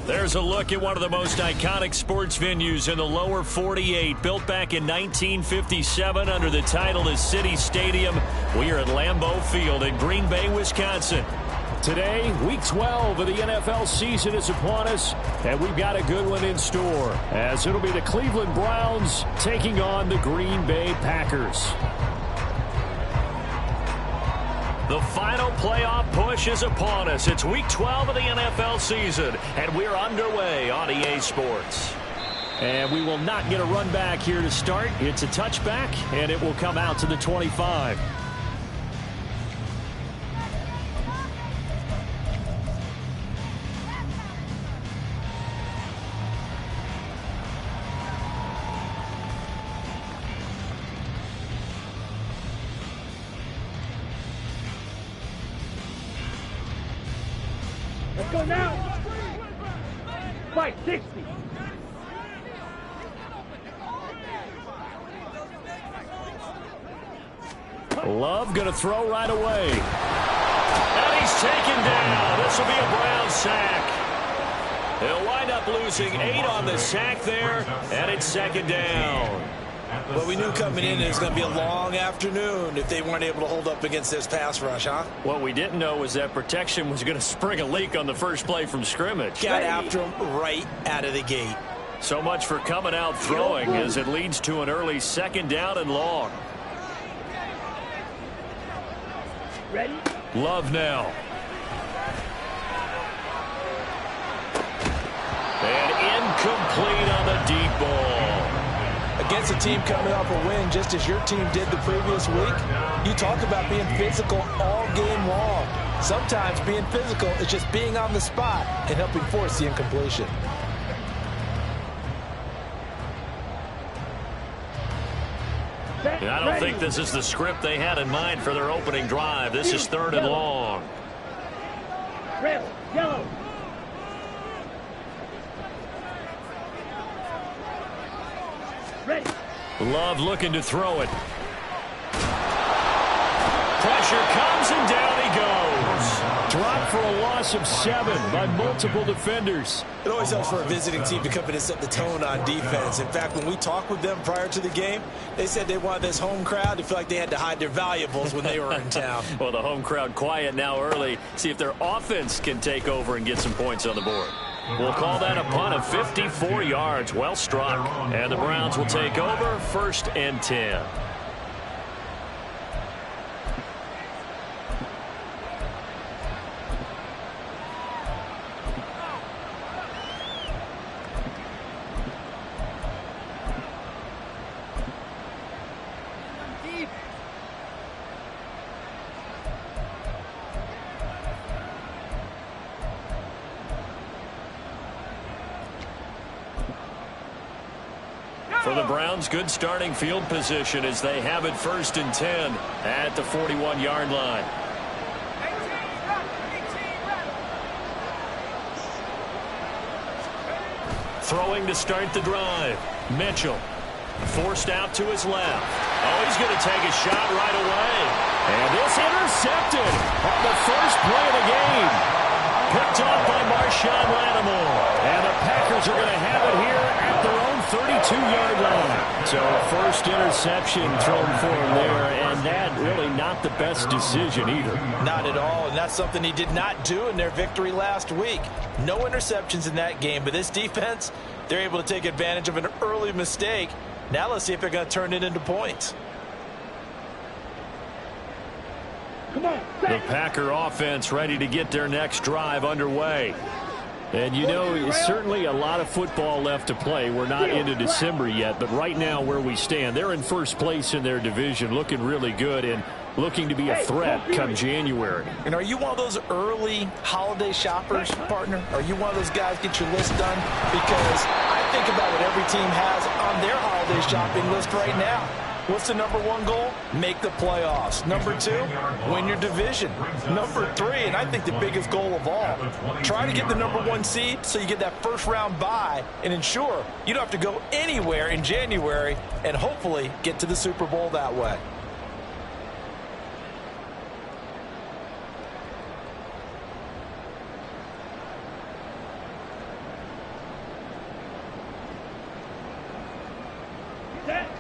There's a look at one of the most iconic sports venues in the lower 48. Built back in 1957 under the title of City Stadium. We are at Lambeau Field in Green Bay, Wisconsin. Today, Week 12 of the NFL season is upon us, and we've got a good one in store, as it'll be the Cleveland Browns taking on the Green Bay Packers. The final playoff push is upon us. It's Week 12 of the NFL season, and we're underway on EA Sports. And we will not get a run back here to start. It's a touchback, and it will come out to the 25. Let's go now. Fight 60. Love going to throw right away. And he's taken down. This will be a Brown sack. He'll wind up losing 8 on the sack there, and it's second down. Well, we knew coming in it was going to be a long afternoon if they weren't able to hold up against this pass rush, huh? What we didn't know was that protection was going to spring a leak on the first play from scrimmage. Got after him right out of the gate. So much for coming out throwing as it leads to an early second down and long. Ready? Love now. And incomplete on the deep ball. Against a team coming off a win just as your team did the previous week, you talk about being physical all game long. Sometimes being physical is just being on the spot and helping force the incompletion. I don't think this is the script they had in mind for their opening drive. This is third and long. Red, yellow. Ready. Love looking to throw it. Pressure comes and down he goes. Dropped for a loss of 7 by multiple defenders. It always helps for a visiting team to come in and set the tone on defense. In fact, when we talked with them prior to the game, they said they wanted this home crowd to feel like they had to hide their valuables when they were in town. Well, the home crowd quiet now early. See if their offense can take over and get some points on the board. We'll call that a punt of 54 yards. Well struck. And the Browns will take over, 1st and 10. For the Browns, good starting field position as they have it 1st and 10 at the 41-yard line. Throwing to start the drive. Mitchell forced out to his left. Oh, he's going to take a shot right away. And this intercepted on the first play of the game. Picked off by Marshawn Lattimore. And the Packers are going to have it here at their own 32-yard line. So first interception thrown for him there, and that really not the best decision either. Not at all, and that's something he did not do in their victory last week. No interceptions in that game, but this defense, they're able to take advantage of an early mistake. Now let's see if they're going to turn it into points. Come on. The Packer offense ready to get their next drive underway. And you know, certainly a lot of football left to play. We're not into December yet, but right now where we stand, they're in first place in their division, looking really good. And looking to be a threat come January. And are you one of those early holiday shoppers, partner? Are you one of those guys get your list done? Because I think about what every team has on their holiday shopping list right now. What's the #1 goal? Make the playoffs. #2, win your division. #3, and I think the biggest goal of all, try to get the #1 seed so you get that first round bye and ensure you don't have to go anywhere in January and hopefully get to the Super Bowl that way.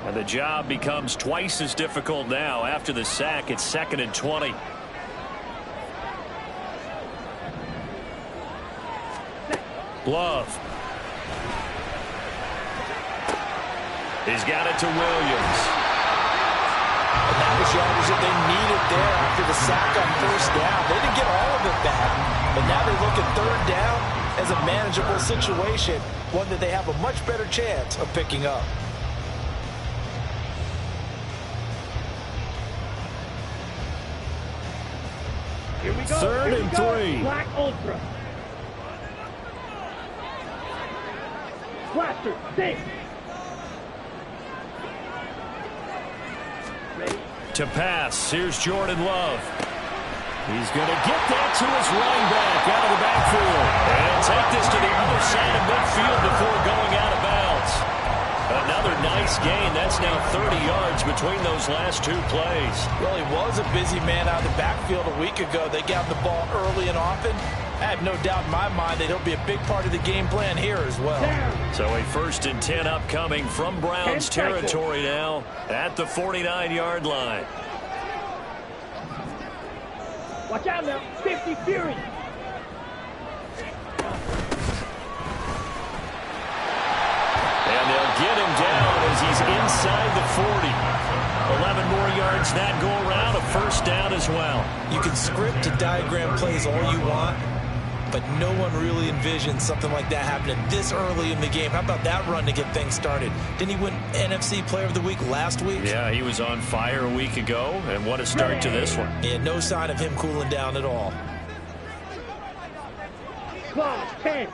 And the job becomes twice as difficult now. After the sack, it's 2nd and 20. Love. He's got it to Williams. And that was yardage that they needed there after the sack on 1st down. They didn't get all of it back, but now they look at 3rd down as a manageable situation, one that they have a much better chance of picking up. Here we go. 3rd and 3. Black Ultra. Blaster, 6. Ready? To pass. Here's Jordan Love. He's going to get that to his running back out of the backfield. And take this to the other side of midfield before going out of bounds. Another nice gain. That's now 30 yards between those last 2 plays. Well, he was a busy man out of the backfield a week ago. They got the ball early and often. I have no doubt in my mind that he'll be a big part of the game plan here as well. So a 1st and 10 upcoming from Browns territory now at the 49-yard line. Watch out now. 50 Fury. And they'll get him down as he's inside the 40. 11 more yards that go around, a 1st down as well. You can script to diagram plays all you want, but no one really envisions something like that happening this early in the game. How about that run to get things started? Didn't he win NFC Player of the Week last week? Yeah, he was on fire a week ago, and what a start to this one. And no sign of him cooling down at all. 10.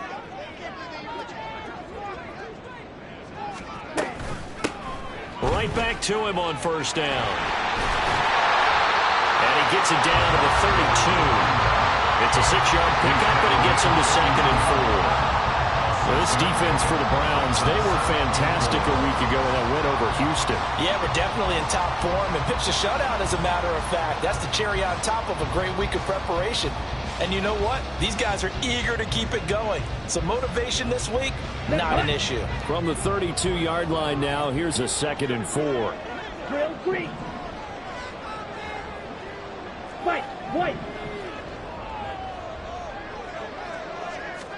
Right back to him on 1st down. And he gets it down to the 32. It's a 6-yard pickup, but it gets him to 2nd and 4. Well, this defense for the Browns, they were fantastic a week ago in that win over Houston. Yeah, we're definitely in top form and pitched a shutout, as a matter of fact. That's the cherry on top of a great week of preparation. And you know what? These guys are eager to keep it going. So motivation this week, not an issue. From the 32-yard line now, here's a 2nd and 4. Drill 3. Fight. White.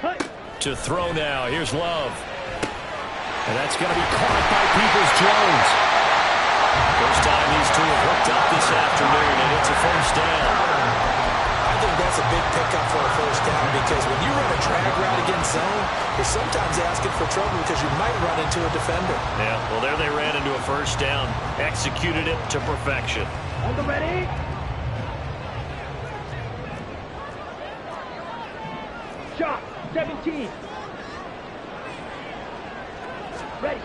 Hut. To throw now, here's Love. And that's going to be caught by Peoples-Jones. First time these two have hooked up this afternoon, and it's a 1st down. I think that's a big pickup for a 1st down, because when you run a drag route against zone, you're sometimes asking for trouble because you might run into a defender. Yeah, well, there they ran into a 1st down, executed it to perfection. On the ready. Shot. 17. Ready.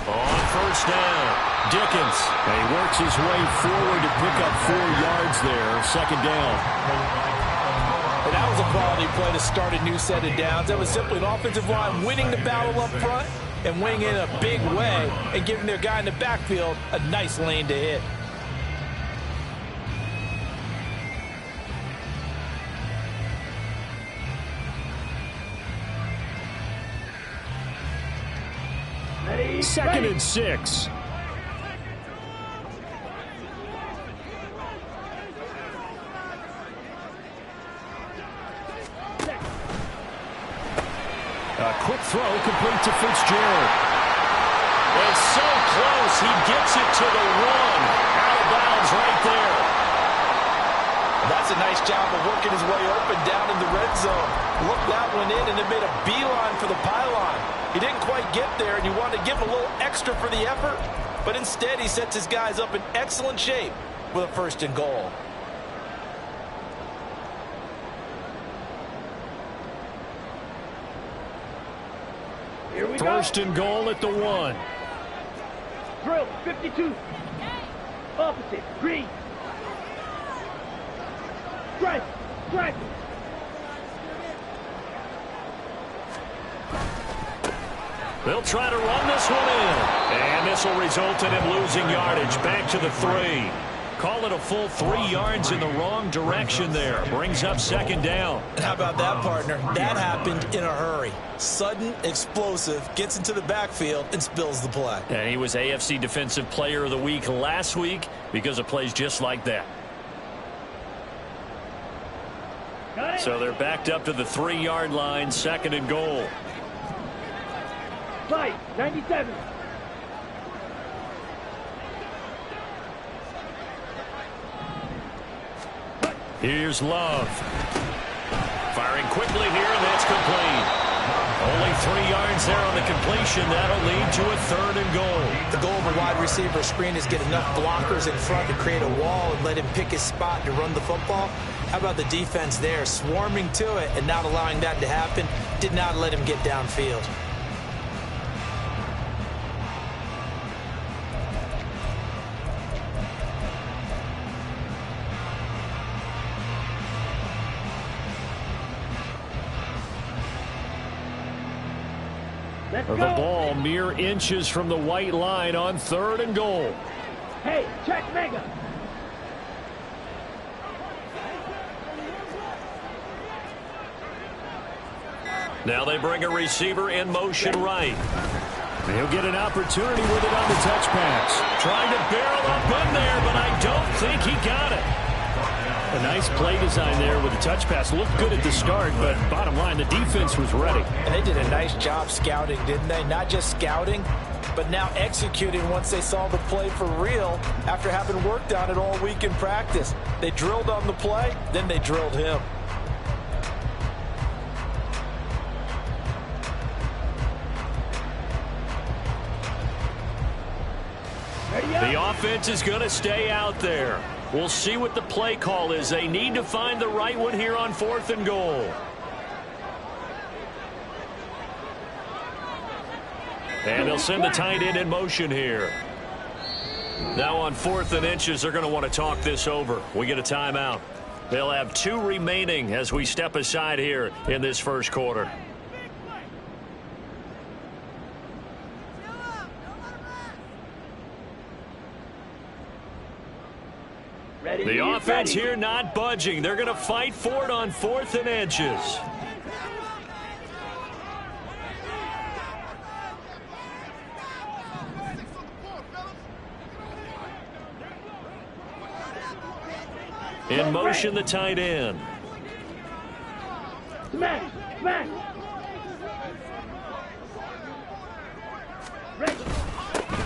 On 1st down, Dickens. And he works his way forward to pick up 4 yards there, 2nd down. And that was a quality play to start a new set of downs. That was simply an offensive line winning the battle up front and winning in a big way and giving their guy in the backfield a nice lane to hit. Ready. 2nd and 6. A quick throw complete to Fitzgerald. It's so close, he gets it to the 1. Out of bounds right there. That's a nice job of working his way open down in the red zone. Look, that one in, and it made a beeline for the pylon. He didn't quite get there, and you wanted to give him a little extra for the effort, but instead he sets his guys up in excellent shape with a 1st and goal. Here we go. 1st and goal at the 1. Drill, 52. Opposite, green. Strike, strike. They'll try to run this one in. And this will result in him losing yardage. Back to the 3. Call it a full 3 yards in the wrong direction there. Brings up 2nd down. And how about that, partner? That happened in a hurry. Sudden, explosive, gets into the backfield and spills the play. And he was AFC Defensive Player of the Week last week because of plays just like that. So they're backed up to the 3-yard line, 2nd and goal. Fight, 97. Here's Love. Firing quickly here, and that's complete. Only 3 yards there on the completion. That'll lead to a 3rd and goal. The goal of a wide receiver screen is get enough blockers in front to create a wall and let him pick his spot to run the football. How about the defense there, swarming to it and not allowing that to happen? Did not let him get downfield. Let's The go. ball mere inches from the white line on 3rd and goal. Hey, check Lega. Now they bring a receiver in motion right. He'll get an opportunity with it on the touch pass. Trying to barrel up in there, but I don't think he got it. A nice play design there with the touch pass. Looked good at the start, but bottom line, the defense was ready. And they did a nice job scouting, didn't they? Not just scouting, but now executing once they saw the play for real after having worked on it all week in practice. They drilled on the play, then they drilled him. The offense is going to stay out there. We'll see what the play call is. They need to find the right one here on 4th and goal. And they'll send the tight end in motion here. Now on 4th and inches, they're going to want to talk this over. We get a timeout. They'll have 2 remaining as we step aside here in this 1st quarter. The offense here not budging. They're going to fight for it on 4th and inches. In motion, the tight end. Smash, smash.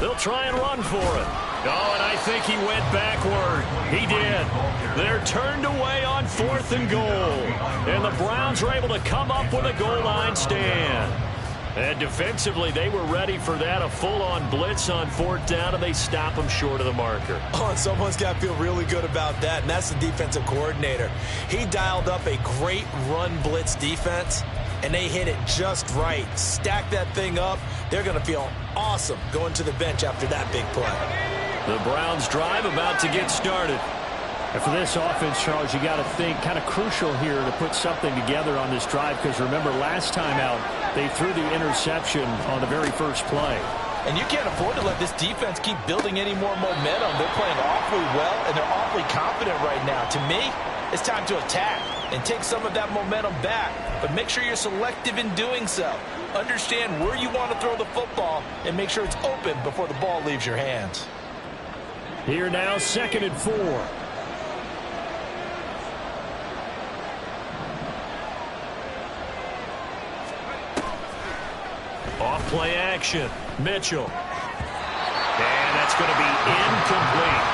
They'll try and run for it. Oh, and I think he went backward. He did. They're turned away on 4th and goal. And the Browns are able to come up with a goal line stand. And defensively, they were ready for that, a full-on blitz on 4th down, and they stop them short of the marker. Oh, and someone's got to feel really good about that, and that's the defensive coordinator. He dialed up a great run blitz defense, and they hit it just right. Stack that thing up. They're going to feel awesome going to the bench after that big play. The Browns drive about to get started. And for this offense, Charles, you got to think kind of crucial here to put something together on this drive, because remember last time out they threw the interception on the very first play. And you can't afford to let this defense keep building any more momentum. They're playing awfully well, and they're awfully confident right now. To me, it's time to attack and take some of that momentum back, but make sure you're selective in doing so. Understand where you want to throw the football and make sure it's open before the ball leaves your hands. Here now, 2nd and 4. Off play action. Mitchell. And that's going to be incomplete.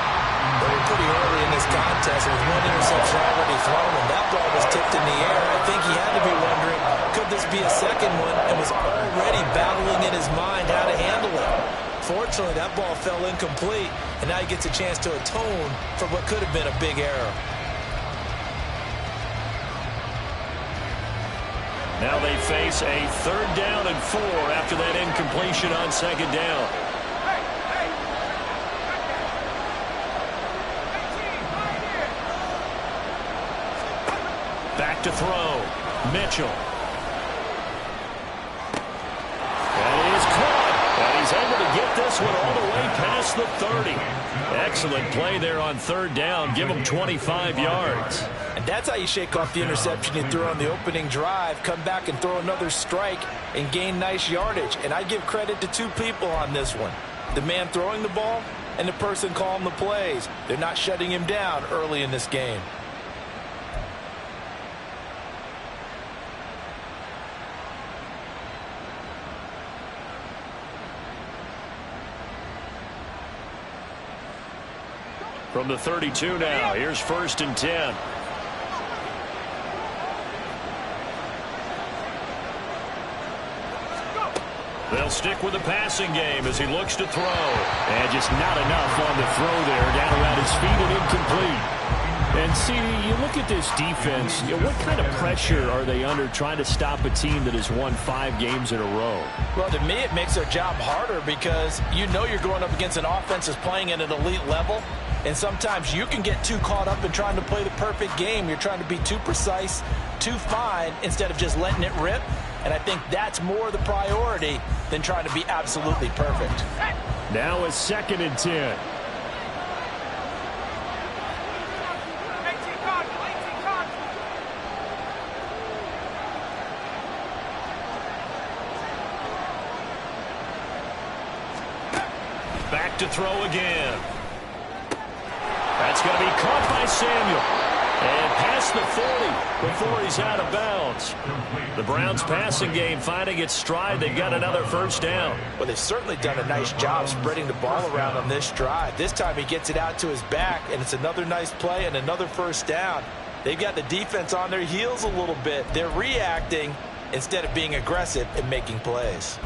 Well, we're pretty early in this contest with 1 interception already thrown, and that ball was tipped in the air. I think he had to be wondering, could this be a second one, and was already battling in his mind how to handle it. Fortunately, that ball fell incomplete, and now he gets a chance to atone for what could have been a big error. Now they face a 3rd down and 4 after that incompletion on 2nd down. Back to throw. Mitchell. That is caught. And he's able to get this one all the way past the 30. Excellent play there on 3rd down. Give him 25 yards. And that's how you shake off the interception you threw on the opening drive, come back and throw another strike and gain nice yardage. And I give credit to 2 people on this one. The man throwing the ball and the person calling the plays. They're not shutting him down early in this game. From the 32 now, here's 1st and 10. They'll stick with the passing game as he looks to throw. And just not enough on the throw there. Down around his feet and incomplete. And see, you look at this defense, what kind of pressure are they under trying to stop a team that has won 5 games in a row? Well, to me, it makes their job harder because you know you're going up against an offense that's playing at an elite level. And sometimes you can get too caught up in trying to play the perfect game. You're trying to be too precise, too fine, instead of just letting it rip. And I think that's more the priority than trying to be absolutely perfect. Now a 2nd and 10. Back to throw again. That's going to be caught by Samuel. And past the 40 before he's out of bounds. The Browns passing game finding its stride. They've got another 1st down. Well, they've certainly done a nice job spreading the ball around on this drive. This time he gets it out to his back, and it's another nice play and another 1st down. They've got the defense on their heels a little bit. They're reacting instead of being aggressive and making plays.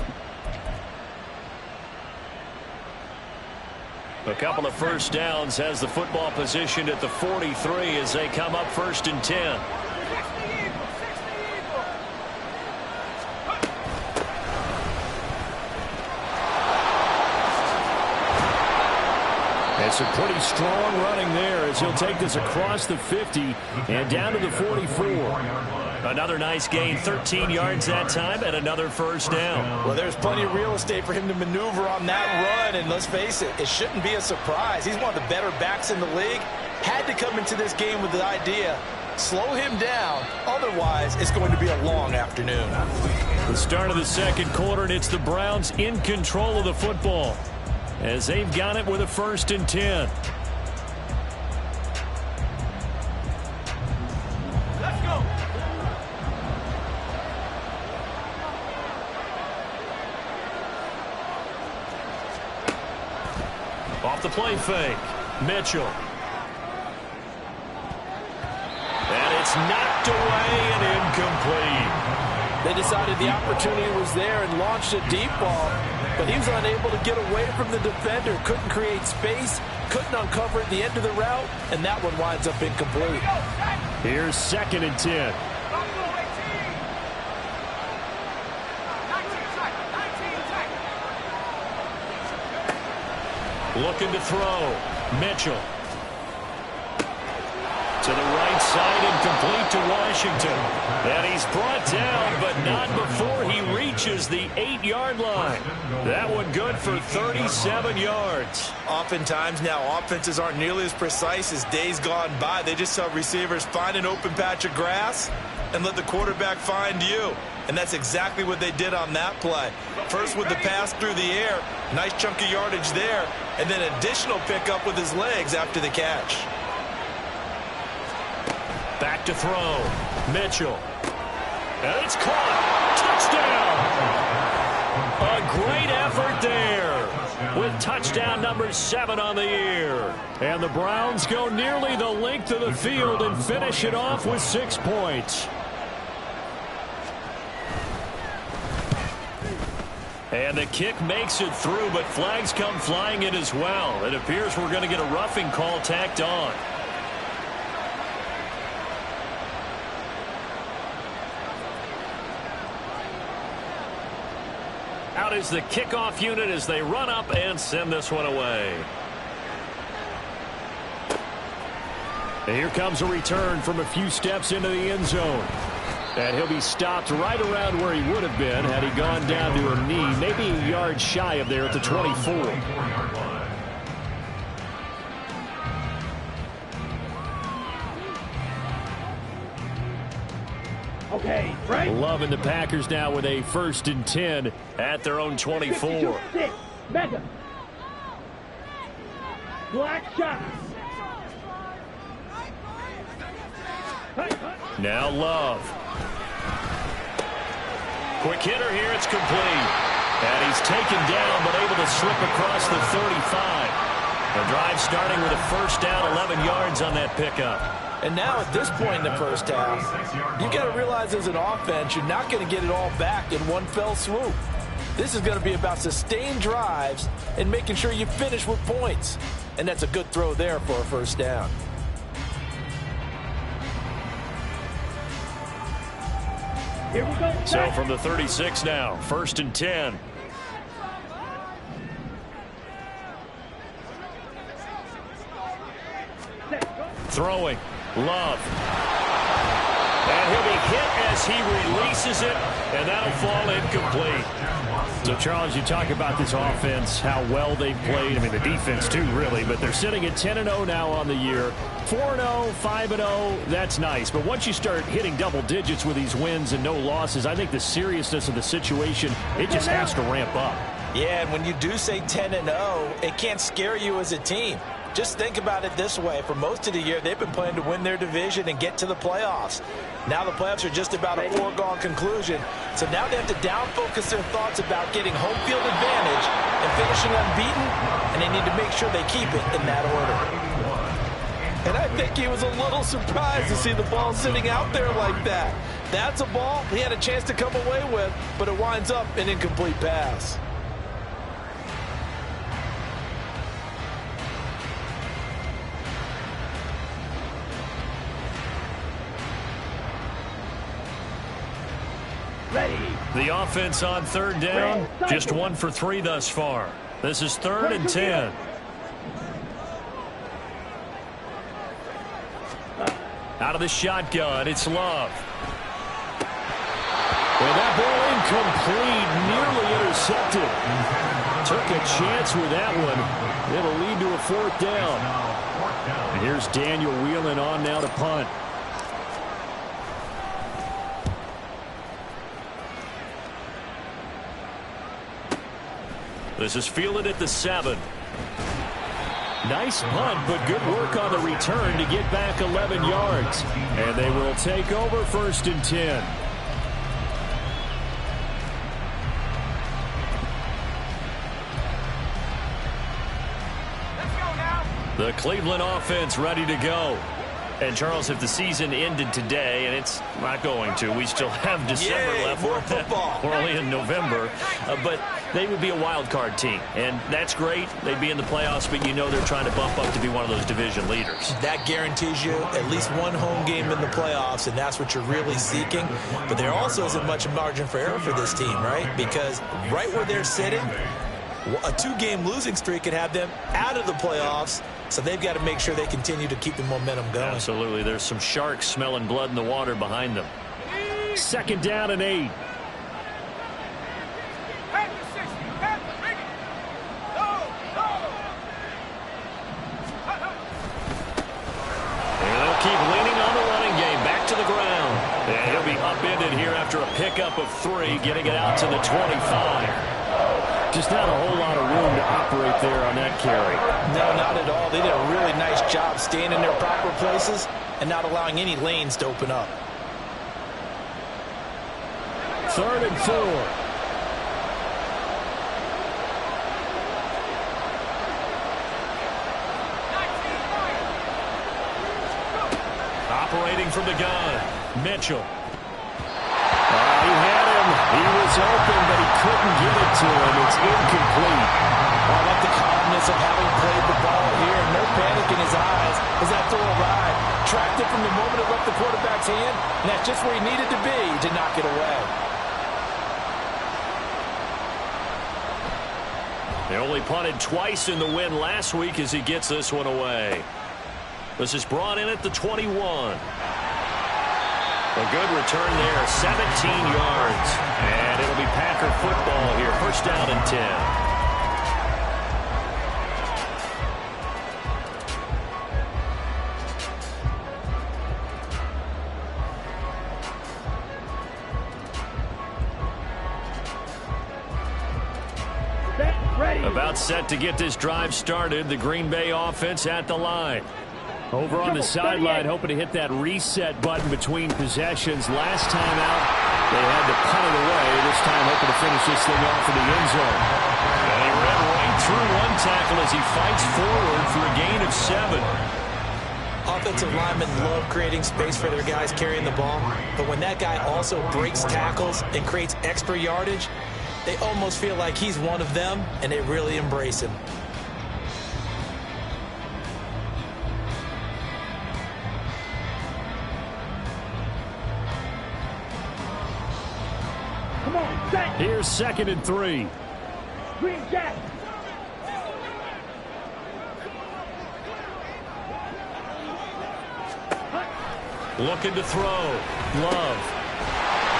A couple of 1st downs has the football positioned at the 43 as they come up 1st and 10. It's a pretty strong running there as he'll take this across the 50 and down to the 44. Another nice gain, 13 yards that time, and another 1st down. Well, there's plenty of real estate for him to maneuver on that run, and let's face it, it shouldn't be a surprise. He's one of the better backs in the league. Had to come into this game with the idea, slow him down, otherwise it's going to be a long afternoon. The start of the 2nd quarter, and it's the Browns in control of the football as they've got it with a 1st and 10. Off the play fake. Mitchell. And it's knocked away and incomplete. They decided the opportunity was there and launched a deep ball, but he was unable to get away from the defender. Couldn't create space, couldn't uncover at the end of the route, and that one winds up incomplete. Here's 2nd and 10. Looking to throw. Mitchell. To the right side and complete to Washington. And he's brought down, but not before he reaches the 8-yard line. That one good for 37 yards. Oftentimes now offenses aren't nearly as precise as days gone by. They just tell receivers, find an open patch of grass and let the quarterback find you. And that's exactly what they did on that play. First with the pass through the air, nice chunk of yardage there, and then additional pickup with his legs after the catch. Back to throw. Mitchell. And it's caught. Touchdown. A great effort there with touchdown number 7 on the year. And the Browns go nearly the length of the field and finish it off with 6 points. And the kick makes it through, but flags come flying in as well. It appears we're going to get a roughing call tacked on. Out is the kickoff unit as they run up and send this one away. And here comes a return from a few steps into the end zone. And he'll be stopped right around where he would have been had he gone down to a knee, maybe a yard shy of there at the 24. Okay, right. Loving the Packers now with a 1st and 10 at their own 24. 6, Mega. Black shot. Now Love. Quick hitter here, it's complete. And he's taken down, but able to slip across the 35. The drive starting with a 1st down, 11 yards on that pickup. And now at this point in the first half, you've got to realize as an offense, you're not going to get it all back in one fell swoop. This is going to be about sustained drives and making sure you finish with points. And that's a good throw there for a 1st down. Here we go. So from the 36 now, 1st and 10. Throwing. Love. And he'll be hit as he releases it, and that'll fall incomplete. So, Charles, you talk about this offense, how well they've played. I mean, the defense, too, really. But they're sitting at 10-0 now on the year. 4-0, 5-0, that's nice. But once you start hitting double digits with these wins and no losses, I think the seriousness of the situation, it just has to ramp up. Yeah, and when you do say 10-0, it can't scare you as a team. Just think about it this way. For most of the year, they've been playing to win their division and get to the playoffs. Now the playoffs are just about a foregone conclusion. So now they have to down-focus their thoughts about getting home field advantage and finishing unbeaten, and they need to make sure they keep it in that order. And I think he was a little surprised to see the ball sitting out there like that. That's a ball he had a chance to come away with, but it winds up an incomplete pass. Ready. The offense on 3rd down, just 1 for 3 thus far. This is 3rd and 10. Out of the shotgun, it's Love. And that ball incomplete, nearly intercepted. Took a chance with that one. It'll lead to a 4th down. And here's Daniel Whelan on now to punt. This is fielded at the 7. Nice punt, but good work on the return to get back 11 yards. And they will take over 1st and 10. Let's go now. The Cleveland offense ready to go. And, Charles, if the season ended today, and it's not going to, we still have December left. More football. We're only in November. But they would be a wild card team. And that's great. They'd be in the playoffs, but you know they're trying to bump up to be one of those division leaders. That guarantees you at least one home game in the playoffs, and that's what you're really seeking. But there also isn't much margin for error for this team, right? Because right where they're sitting, a 2-game losing streak could have them out of the playoffs. So they've got to make sure they continue to keep the momentum going. Absolutely. There's some sharks smelling blood in the water behind them. 2nd down and 8. And they'll keep leaning on the running game. Back to the ground. And he'll be upended here after a pickup of 3, getting it out to the 25. Just not a whole lot of room to operate there on that carry. No, not at all. They did a really nice job staying in their proper places and not allowing any lanes to open up. 3rd and 4. Operating from the gun, Mitchell. He had him. He was open, but he couldn't get it to him. It's incomplete. I like the calmness of having played the ball here. No panic in his eyes as that throw arrived. Tracked it from the moment it left the quarterback's hand, and that's just where he needed to be to knock it away. They only punted twice in the win last week as he gets this one away. This is brought in at the 21. A good return there, 17 yards. And it'll be Packer football here, first down and 10. About set to get this drive started. The Green Bay offense at the line. Over on the sideline, hoping to hit that reset button between possessions. Last time out, they had to punt it away. This time, hoping to finish this thing off in the end zone. And he ran right through one tackle as he fights forward for a gain of 7. Offensive linemen love creating space for their guys carrying the ball, but when that guy also breaks tackles and creates extra yardage, they almost feel like he's one of them, and they really embrace him. Come on, set. Here's 2nd and 3. Green jack. Looking to throw. Love.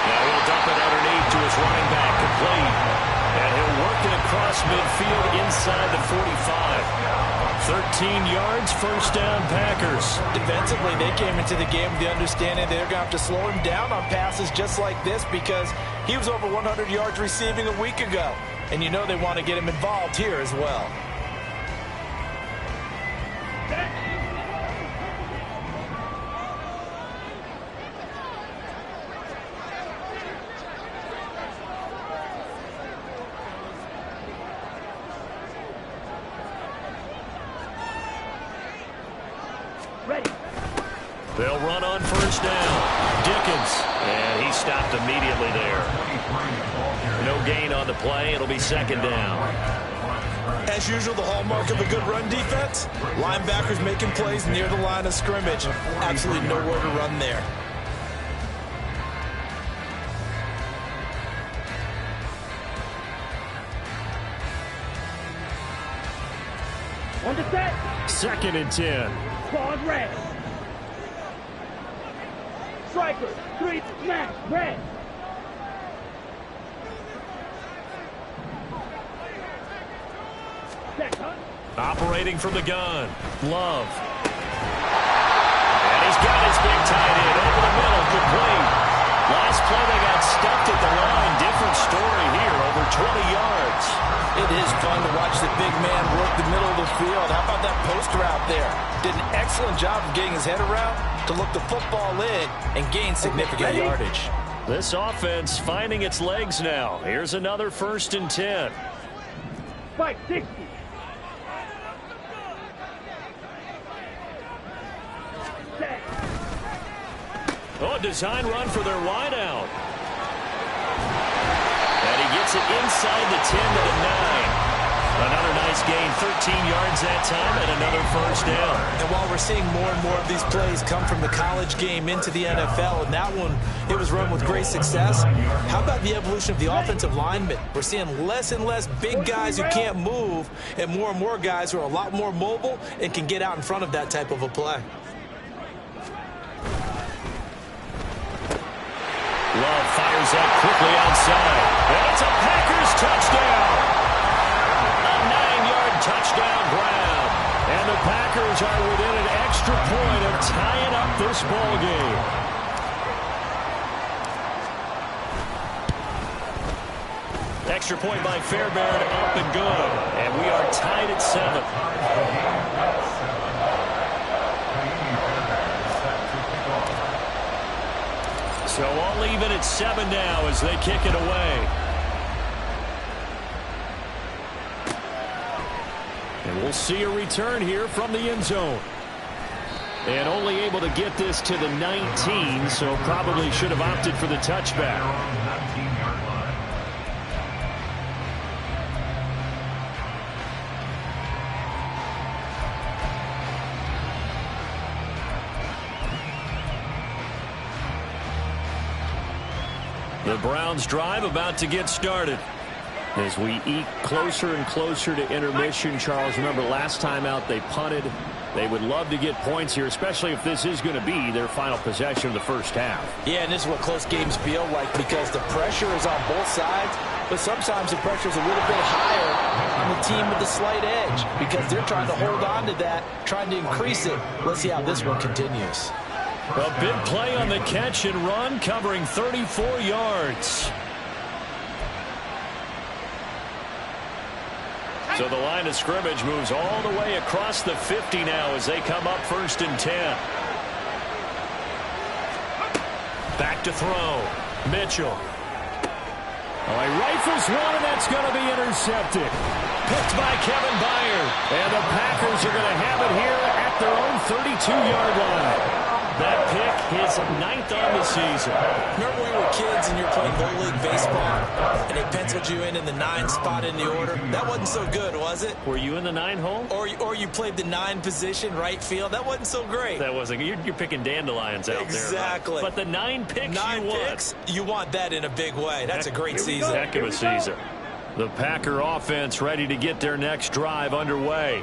Now he'll dump it underneath to his running back, complete. And he'll work it across midfield inside the 45. 13 yards, first down, Packers. Defensively, they came into the game with the understanding they're going to have to slow him down on passes just like this because he was over 100 yards receiving a week ago. And you know they want to get him involved here as well. They'll run on first down. Dickens. And he stopped immediately there. No gain on the play. It'll be 2nd down. As usual, the hallmark of a good run defense, linebackers making plays near the line of scrimmage. Absolutely nowhere to run there. On the set. 2nd and 10. Claws red. Striker. 3. Smash. Red. Set. Huh? Operating from the gun. Love. And he's got his big tight end over the middle, complete. Last play they got stuffed at the line. Different story here, over 20 yards. It is fun to watch the big man work the middle of the field. How about that post route there? Did an excellent job of getting his head around to look the football in and gain significant yardage. This offense finding its legs now. Here's another 1st and 10. Spike 60. Set. Oh, a design run for their wideout. And he gets it inside the 10 to the 9. Another nice gain, 13 yards that time, and another first down. And while we're seeing more and more of these plays come from the college game into the NFL, and that one, it was run with great success, how about the evolution of the offensive linemen? We're seeing less and less big guys who can't move, and more guys who are a lot more mobile and can get out in front of that type of a play. Love fires that quickly outside. And it's a Packers touchdown. A 9-yard touchdown grab. And the Packers are within an extra point of tying up this ball game. Extra point by Fairbairn, up and good. And we are tied at 7. So all even at 7 now as they kick it away. And we'll see a return here from the end zone. And only able to get this to the 19, so probably should have opted for the touchback. The Browns drive about to get started. As we eke closer and closer to intermission, Charles, remember last time out they punted. They would love to get points here, especially if this is going to be their final possession of the first half. Yeah, and this is what close games feel like because the pressure is on both sides, but sometimes the pressure is a little bit higher on the team with the slight edge because they're trying to hold on to that, trying to increase it. Let's see how this one continues. A big play on the catch and run, covering 34 yards. So the line of scrimmage moves all the way across the 50 now as they come up 1st and 10. Back to throw. Mitchell. Oh, he rifles one, and that's going to be intercepted. Picked by Kevin Byard. And the Packers are going to have it here at their own 32-yard line. That pick, his 9th on the season. Remember when we were kids and you were playing Little League Baseball and they penciled you in the 9 spot in the order? That wasn't so good, was it? Were you in the 9 hole? Or you played the 9 position, right field? That wasn't so great. That wasn't. You're picking dandelions out there. Exactly. But the 9 picks 9 you want. picks, you want that in a big way. That's a great season. Heck of a season. The Packer offense ready to get their next drive underway.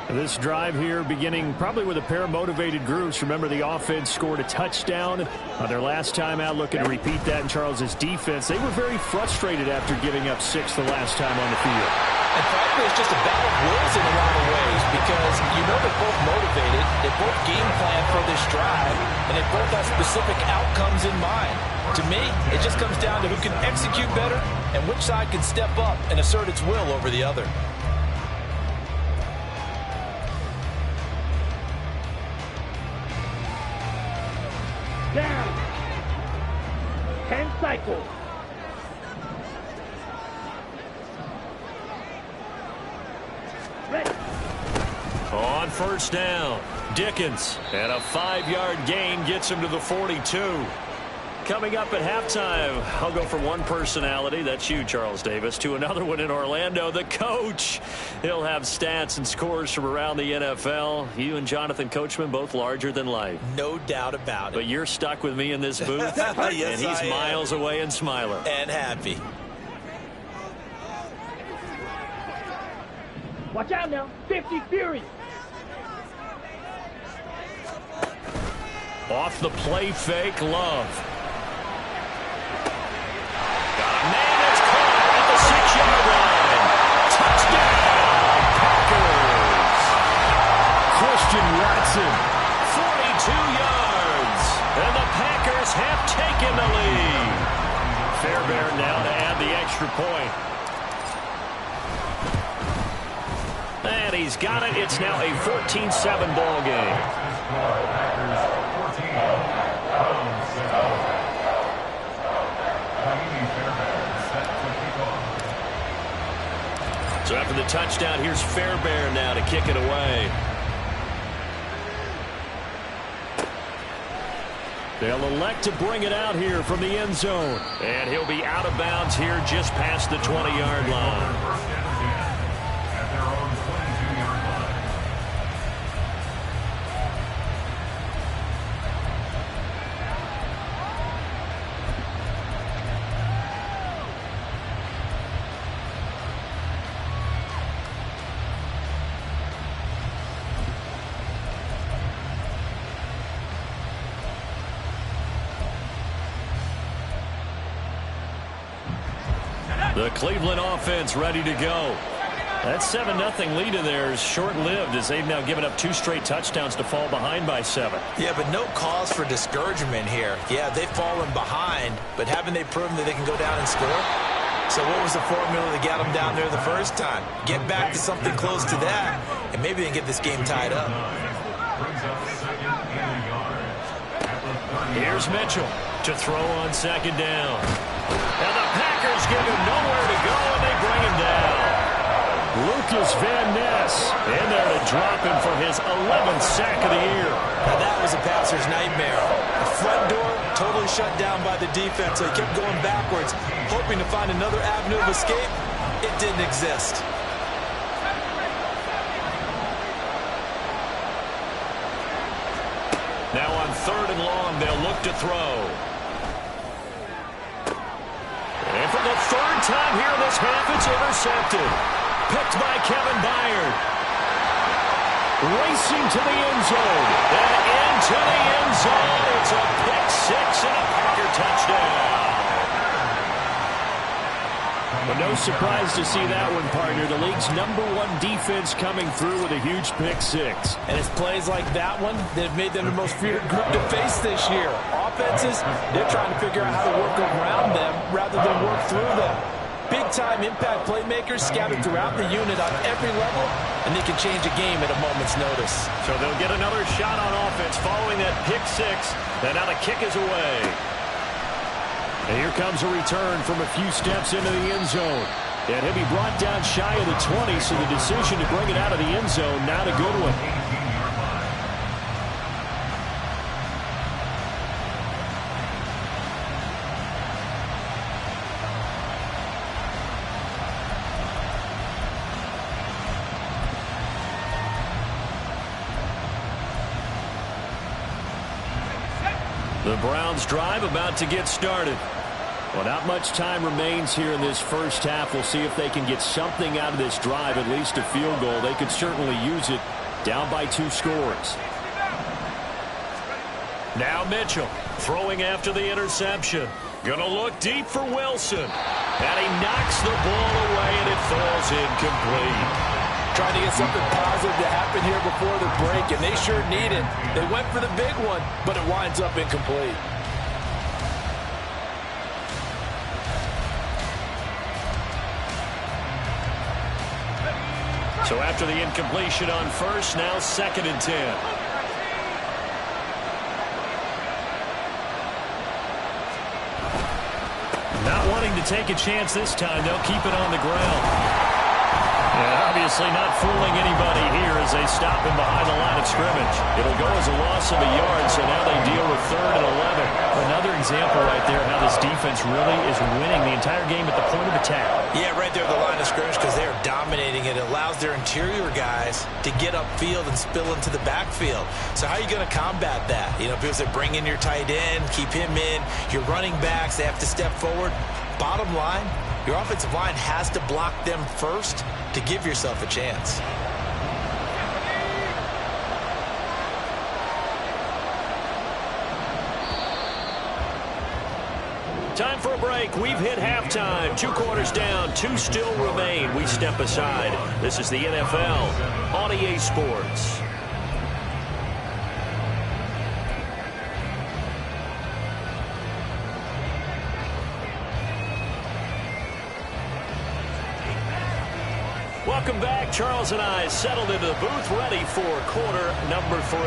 This drive here beginning probably with a pair of motivated groups. Remember, the offense scored a touchdown on their last time out. Looking to repeat that in Charles's defense. They were very frustrated after giving up 6 the last time on the field. And frankly, it's just a battle of wills in a lot of ways because you know they're both motivated. They both game plan for this drive, and they both have specific outcomes in mind. To me, it just comes down to who can execute better and which side can step up and assert its will over the other. Down. 10 cycles. Ready. On 1st down, Dickens. And a 5-yard gain gets him to the 42. Coming up at halftime, I'll go from one personality, that's you, Charles Davis, to another one in Orlando, the coach. He'll have stats and scores from around the NFL. You and Jonathan Coachman, both larger than life. No doubt about it. But you're stuck with me in this booth, Yes, and he's miles away and smiling. And happy. Watch out now. 50 Fury. Off the play fake, Love. Man, it's caught at the 6-yard line. Touchdown, Packers. Christian Watson, 42 yards. And the Packers have taken the lead. Fairbairn now to add the extra point. And he's got it. It's now a 14-7 ball game. So after the touchdown, here's Fairbairn now to kick it away. They'll elect to bring it out here from the end zone. And he'll be out of bounds here just past the 20-yard line. The Cleveland offense ready to go. That 7-0 lead in there is short-lived as they've now given up 2 straight touchdowns to fall behind by 7. Yeah, but no cause for discouragement here. Yeah, they've fallen behind, but haven't they proven that they can go down and score? So what was the formula that got them down there the first time? Get back to something close to that, and maybe they can get this game tied up. Here's Mitchell to throw on 2nd down. And the Packers give him nowhere to go, and they bring him down. Lucas Van Ness in there to drop him for his 11th sack of the year. Now that was a passer's nightmare. The front door totally shut down by the defense, so he kept going backwards, hoping to find another avenue of escape. It didn't exist. Now on 3rd and long, they'll look to throw. And for the third time here in this half, it's intercepted. Picked by Kevin Byard. Racing to the end zone. And into the end zone. It's a pick six and a Packer touchdown. But no surprise to see that one, partner. The league's #1 defense coming through with a huge pick six. And it's plays like that one that have made them the most feared group to face this year. Offenses, they're trying to figure out how to work around them rather than work through them. Big-time impact playmakers scattered throughout the unit on every level, and they can change a game at a moment's notice. So they'll get another shot on offense following that pick six. And now the kick is away. And here comes a return from a few steps into the end zone. And he'll be brought down shy of the 20, so the decision to bring it out of the end zone, not a good one. The Browns drive about to get started. Well, not much time remains here in this first half. We'll see if they can get something out of this drive, at least a field goal. They could certainly use it, down by 2 scores. Now Mitchell throwing after the interception. Going to look deep for Wilson. And he knocks the ball away, and it falls incomplete. Trying to get something positive to happen here before the break, and they sure need it. They went for the big one, but it winds up incomplete. So after the incompletion on first, now 2nd and 10. Not wanting to take a chance this time, they'll keep it on the ground. And obviously not fooling anybody here as they stop him behind the line of scrimmage. It'll go as a loss of a yard, so now they deal with 3rd and 11. Another example right there how this defense really is winning the entire game at the point of attack. Yeah, right there at the line of scrimmage because they're dominating it. It allows their interior guys to get upfield and spill into the backfield. So how are you going to combat that? You know, because they bring in your tight end, keep him in. Your running backs, they have to step forward. Bottom line, your offensive line has to block them first to give yourself a chance. Time for a break. We've hit halftime. 2 quarters down. 2 still remain. We step aside. This is the NFL on EA Sports. Welcome back. Charles and I settled into the booth, ready for quarter number 3.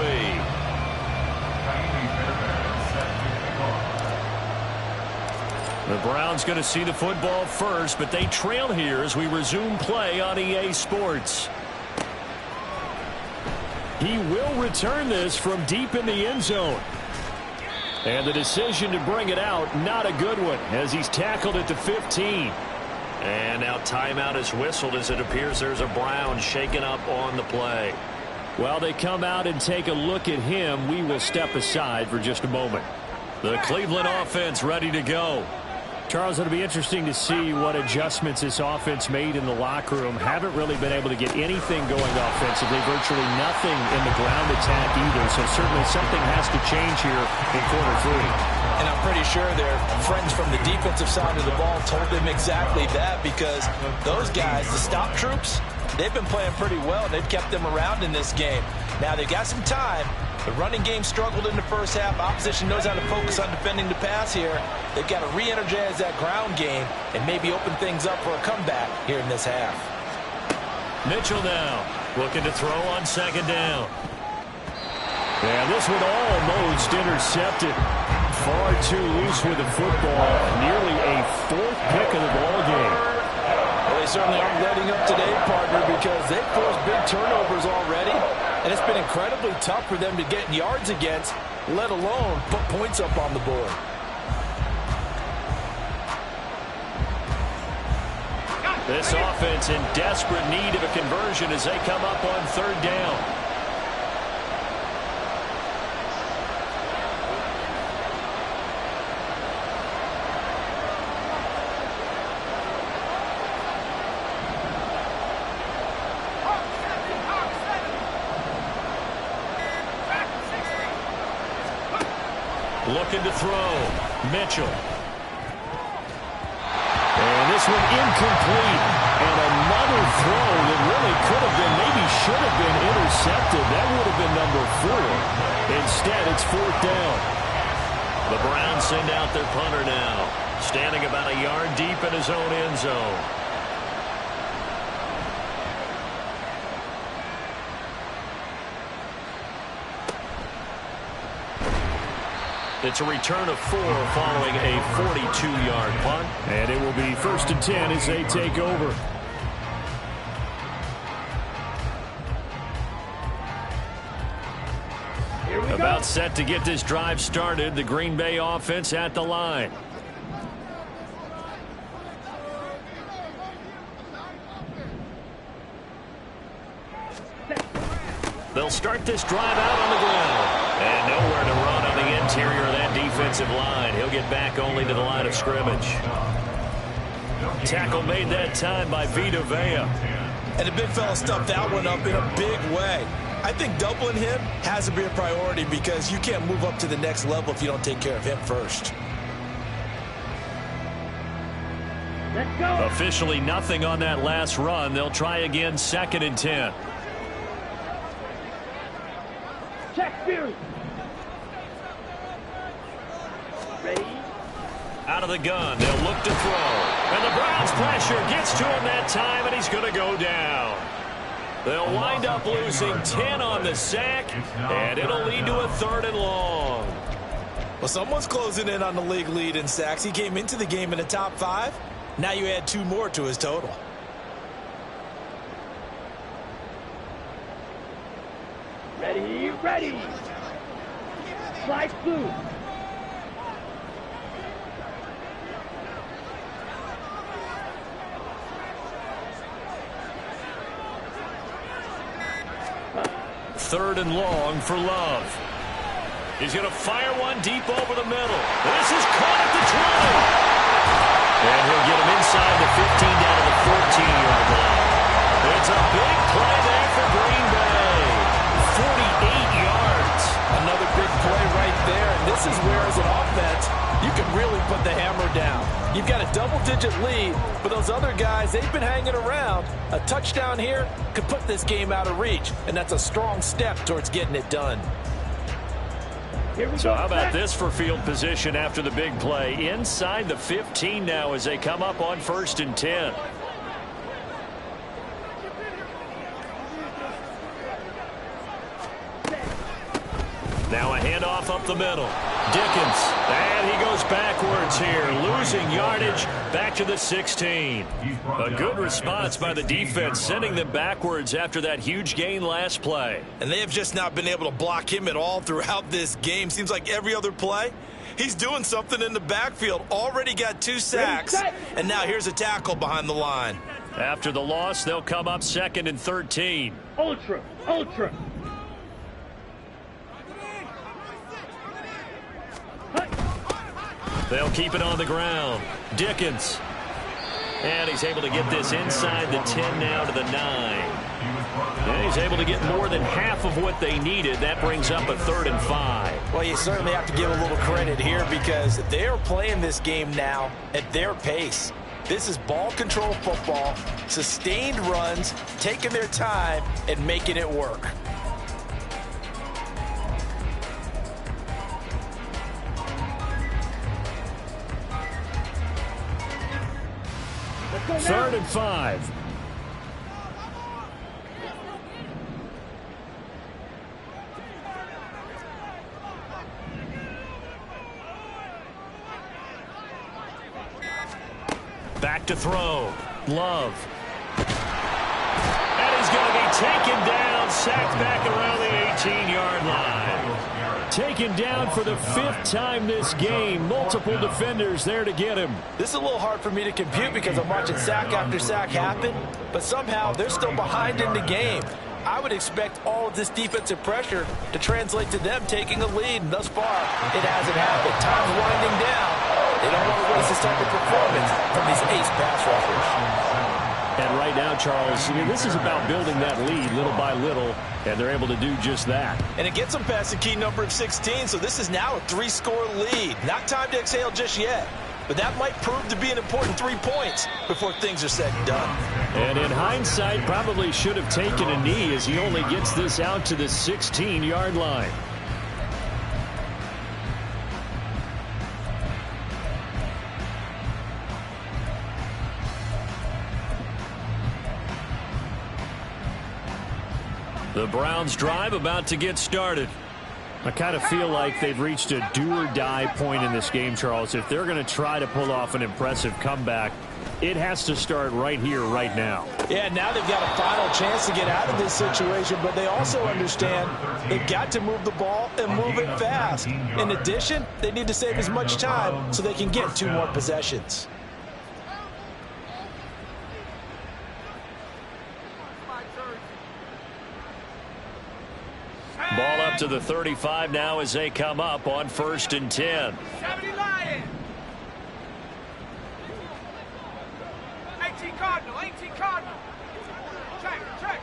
The Browns going to see the football first, but they trail here as we resume play on EA Sports. He will return this from deep in the end zone. And the decision to bring it out, not a good one, as he's tackled at the 15. And now timeout is whistled as it appears there's a Brown shaken up on the play. Well, they come out and take a look at him. We will step aside for just a moment. The Cleveland offense ready to go. Charles, it'll be interesting to see what adjustments this offense made in the locker room. Haven't really been able to get anything going offensively, virtually nothing in the ground attack either. So certainly something has to change here in quarter 3. And I'm pretty sure their friends from the defensive side of the ball told them exactly that, because those guys, the stop troops, they've been playing pretty well. They've kept them around in this game. Now they've got some time. The running game struggled in the first half. Opposition knows how to focus on defending the pass here. They've got to re-energize that ground game and maybe open things up for a comeback here in this half. Mitchell now looking to throw on 2nd down. And this one almost intercepted. Far too loose with the football. Nearly a 4th pick of the ball game. Well, they certainly aren't letting up today, partner, because they've forced big turnovers already. And it's been incredibly tough for them to get yards against, let alone put points up on the board. This offense in desperate need of a conversion as they come up on 3rd down. Looking to throw. Mitchell. And this one incomplete. And another throw that really could have been, maybe should have been intercepted. That would have been number 4. Instead, it's 4th down. The Browns send out their punter now. Standing about a yard deep in his own end zone. It's a return of 4 following a 42-yard punt. And it will be 1st and 10 as they take over. About set to get this drive started. The Green Bay offense at the line. They'll start this drive out on the ground. And nowhere to run on the interior of that defensive line. He'll get back only to the line of scrimmage. Tackle made that time by Vita Vea. And the big fella stuffed that one up in a big way. I think doubling him has to be a priority because you can't move up to the next level if you don't take care of him first. Let's go. Officially nothing on that last run. They'll try again, 2nd and 10. Check Fury. Ready? Out of the gun. They'll look to throw. And the Browns pressure gets to him that time, and he's going to go down. They'll wind up losing 10 on the sack, and it'll lead to a 3rd and long. Well, someone's closing in on the league lead in sacks. He came into the game in the top 5. Now you add 2 more to his total. Ready, ready. Slide through. Third and long for Love. He's going to fire one deep over the middle. This is caught at the 20. And he'll get him inside the 15 down to the 14-yard line. It's a big play there for Green Bay. 48 yards. Another big play right there. And this is where, as an offense, you can really put the hammer down. You've got a double-digit lead, but those other guys, they've been hanging around. A touchdown here could put this game out of reach, and that's a strong step towards getting it done. So how about this for field position after the big play? Inside the 15 now as they come up on 1st and 10. Now a handoff up the middle. Dickens. And he goes backwards here. Losing yardage back to the 16. A good response by the defense, sending them backwards after that huge gain last play. And they have just not been able to block him at all throughout this game. Seems like every other play, he's doing something in the backfield. Already got 2 sacks. And now here's a tackle behind the line. After the loss, they'll come up 2nd and 13. Ultra, ultra. They'll keep it on the ground. Dickens. And he's able to get this inside the 10 now to the 9. And he's able to get more than half of what they needed. That brings up a 3rd and 5. Well, you certainly have to give a little credit here because they're playing this game now at their pace. This is ball control football, sustained runs, taking their time and making it work. Third and 5. Back to throw. Love. And he's going to be taken down, sacked back around the 18-yard line. Taken down for the 5th time this game. Multiple defenders there to get him. This is a little hard for me to compute because I'm watching sack after sack happen, but somehow they're still behind in the game. I would expect all of this defensive pressure to translate to them taking a lead, and thus far, it hasn't happened. Time's winding down. They don't want to waste this type of performance from these ace pass rushers. And right now, Charles, this is about building that lead little by little, and they're able to do just that. And it gets them past the key number of 16, so this is now a 3-score lead. Not time to exhale just yet, but that might prove to be an important 3 points before things are said and done. And in hindsight, probably should have taken a knee as he only gets this out to the 16-yard line. The Browns drive about to get started. I kind of feel like they've reached a do-or-die point in this game, Charles. If they're going to try to pull off an impressive comeback, it has to start right here, right now. Yeah, now they've got a final chance to get out of this situation, but they also understand they've got to move the ball and move it fast. In addition, they need to save as much time so they can get 2 more possessions. Ball up to the 35 now as they come up on 1st and 10. 70 Lions. 18 Cardinal, 18 Cardinal. Check.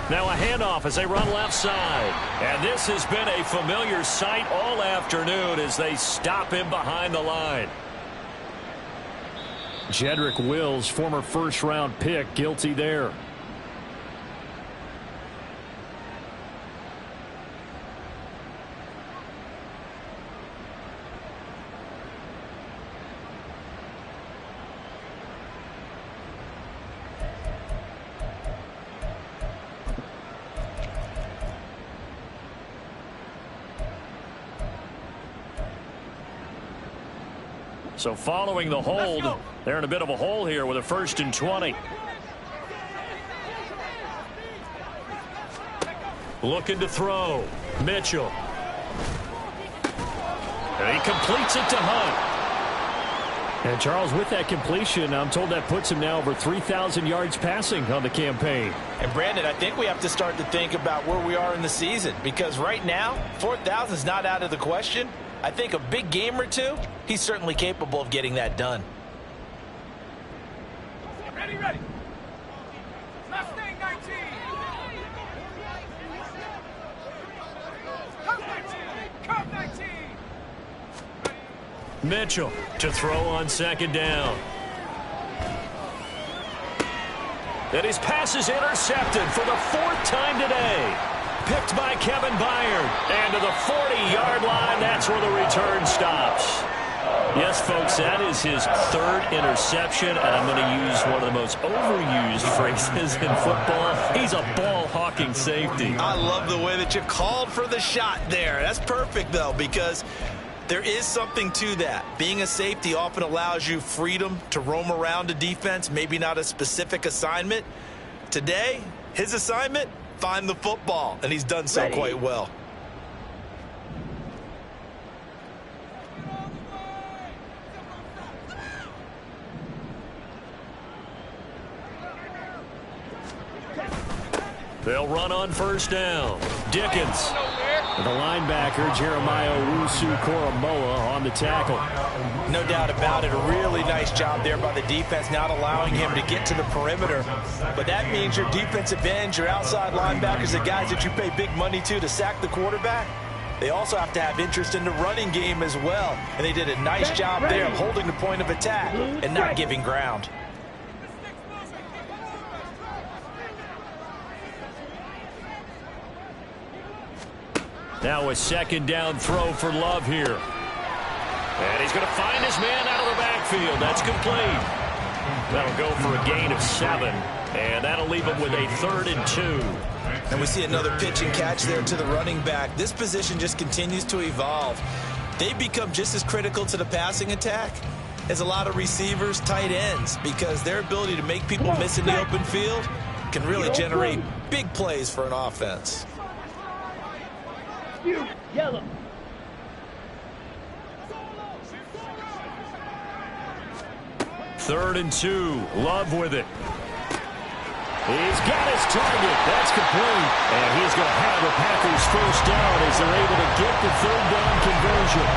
Now a handoff as they run left side. And this has been a familiar sight all afternoon as they stop him behind the line. Jedrick Wills, former first-round pick, guilty there. So following the hold, they're in a bit of a hole here with a 1st and 20. Looking to throw. Mitchell. And he completes it to Hunt. And Charles, with that completion, I'm told that puts him now over 3,000 yards passing on the campaign. And Brandon, I think we have to start to think about where we are in the season, because right now 4,000 is not out of the question. I think a big game or two, he's certainly capable of getting that done. Ready. Mustang 19. Come 19. Mitchell to throw on 2nd down. And his pass is intercepted for the 4th time today. Picked by Kevin Byard. And to the 40-yard line, that's where the return stops. Yes, folks, that is his 3rd interception, and I'm going to use one of the most overused phrases in football. He's a ball-hawking safety. I love the way that you called for the shot there. That's perfect, though, because there is something to that. Being a safety often allows you freedom to roam around a defense, maybe not a specific assignment. Today, his assignment, find the football, and he's done so quite well. They'll run on 1st down. Dickens. The linebacker, Jeremiah Owusu-Koramoah, on the tackle. No doubt about it. A really nice job there by the defense, not allowing him to get to the perimeter. But that means your defensive ends, your outside linebackers, the guys that you pay big money to sack the quarterback, they also have to have interest in the running game as well. And they did a nice job there of holding the point of attack and not giving ground. Now a 2nd down throw for Love here. And he's going to find his man out of the backfield. That's complete. That'll go for a gain of 7. And that'll leave him with a 3rd and 2. And we see another pitch and catch there to the running back. This position just continues to evolve. They become just as critical to the passing attack as a lot of receivers, tight ends, because their ability to make people miss in the open field can really generate big plays for an offense. Yellow. Third and 2. Love with it. He's got his target. That's complete. And he's going to have the Packers first down as they're able to get the 3rd down conversion.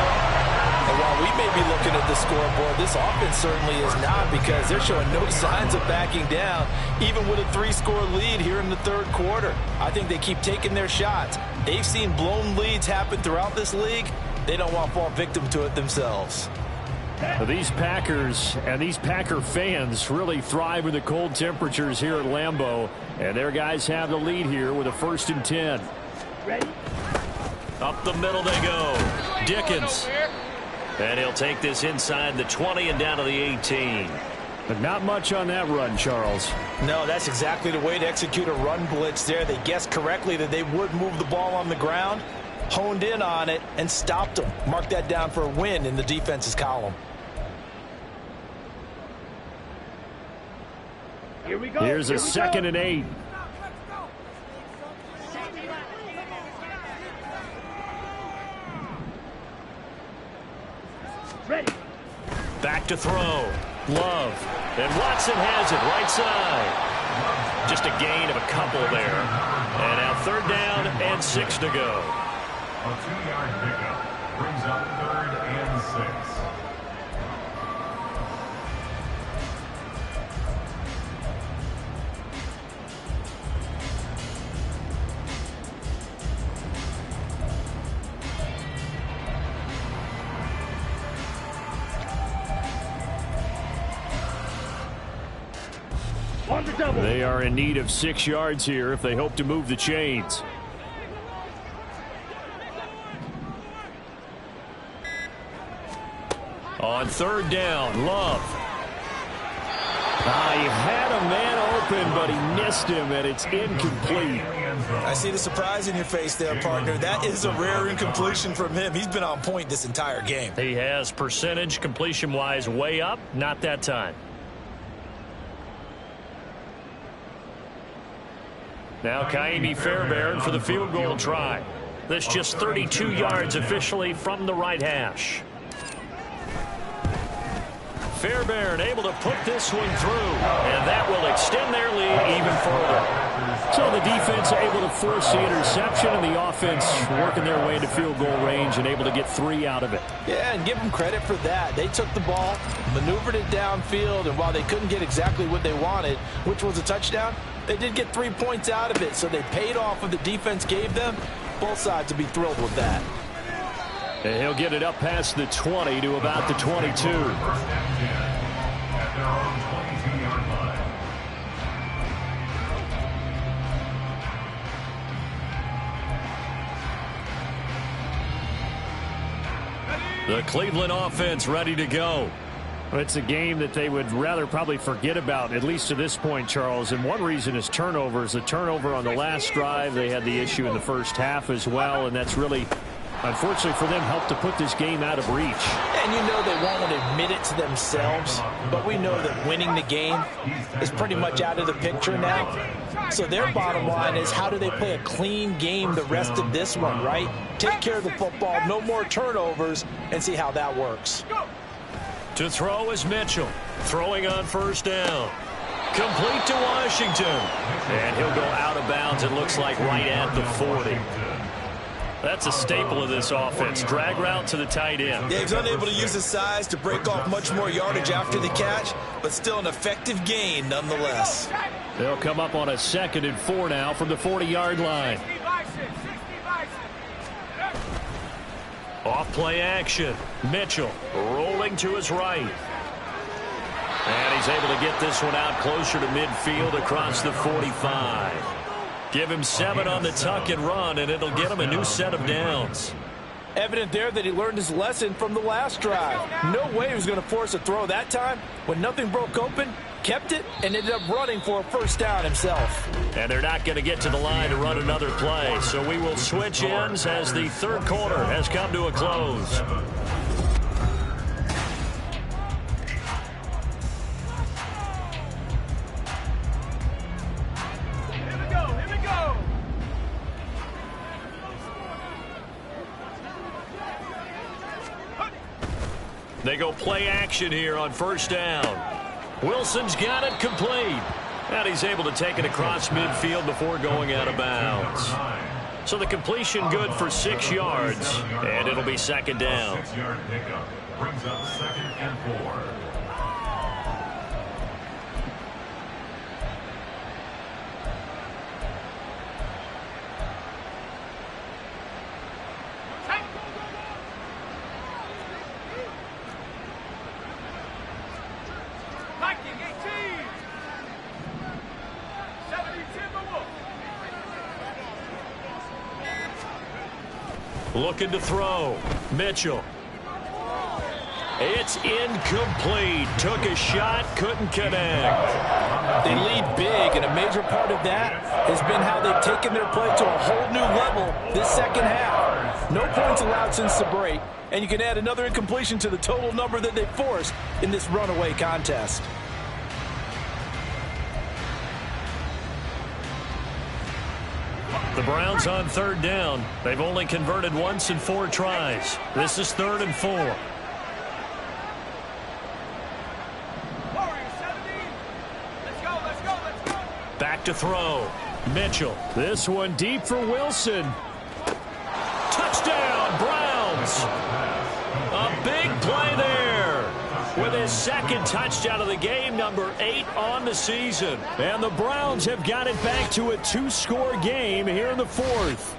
And while we may be looking at the scoreboard, this offense certainly is not, because they're showing no signs of backing down, even with a 3-score lead here in the third quarter. I think they keep taking their shots. They've seen blown leads happen throughout this league. They don't want to fall victim to it themselves. These Packers and these Packer fans really thrive in the cold temperatures here at Lambeau. And their guys have the lead here with a 1st and 10. Ready? Up the middle they go. Dickens. And he'll take this inside the 20 and down to the 18. But not much on that run, Charles. No, that's exactly the way to execute a run blitz there. They guessed correctly that they would move the ball on the ground, honed in on it, and stopped them. Mark that down for a win in the defense's column. Here we go. Here's a 2nd and 8. Ready. Back to throw. Love. And Watson has it right side. Just a gain of a couple there. And now 3rd down and 6 to go. A 2-yard pickup brings up 3rd and 6. On the double. They are in need of 6 yards here if they hope to move the chains. On 3rd down, Love. He had a man open, but he missed him, and it's incomplete. I see the surprise in your face there, partner. That is a rare incompletion from him. He's been on point this entire game. He has percentage completion-wise way up. Not that time. Now Kaimi Fairbairn for the field goal try. This just 32 yards officially from the right hash. Fairbairn able to put this one through, and that will extend their lead even further. So the defense able to force the interception, and the offense working their way into field goal range and able to get 3 out of it. Yeah, and give them credit for that. They took the ball, maneuvered it downfield, and while they couldn't get exactly what they wanted, which was a touchdown, they did get 3 points out of it, so they paid off what the defense gave them. Both sides would be thrilled with that. And he'll get it up past the 20 to about the 22. At their own 22-yard line. The Cleveland offense ready to go. It's a game that they would rather probably forget about, at least to this point, Charles. And one reason is turnovers. The turnover on the last drive, they had the issue in the first half as well, and that's really, unfortunately for them, helped to put this game out of reach. And you know they won't admit it to themselves, but we know that winning the game is pretty much out of the picture now. So their bottom line is, how do they play a clean game the rest of this one, right? Take care of the football, no more turnovers, and see how that works. To throw is Mitchell. Throwing on 1st down. Complete to Washington. And he'll go out of bounds, it looks like, right at the 40. That's a staple of this offense. Drag route to the tight end. Yeah, he's unable to use his size to break off much more yardage after the catch, but still an effective gain nonetheless. They'll come up on a 2nd and 4 now from the 40-yard line. Off play action. Mitchell rolling to his right. And he's able to get this one out closer to midfield across the 45. Give him 7 on the tuck and run, and it'll get him a new set of downs. Evident there that he learned his lesson from the last drive. No way he was going to force a throw that time. When nothing broke open, kept it, and ended up running for a 1st down himself. And they're not going to get to the line to run another play, so we will switch ends as the 3rd quarter has come to a close. They go play action here on 1st down. Wilson's got it complete. And he's able to take it across midfield before going out of bounds. So the completion good for 6 yards, and it'll be second down. 6-yard pickup brings up 2nd and 4. Looking to throw. Mitchell. It's incomplete. Took a shot, couldn't connect. They lead big, and a major part of that has been how they've taken their play to a whole new level this second half. No points allowed since the break, and you can add another incompletion to the total number that they forced in this runaway contest. The Browns on 3rd down. They've only converted once in 4 tries. This is 3rd and 4. Back to throw. Mitchell. This one deep for Wilson. Touchdown, Browns. A big play there. With his 2nd touchdown of the game, number 8 on the season. And the Browns have got it back to a 2-score game here in the 4th.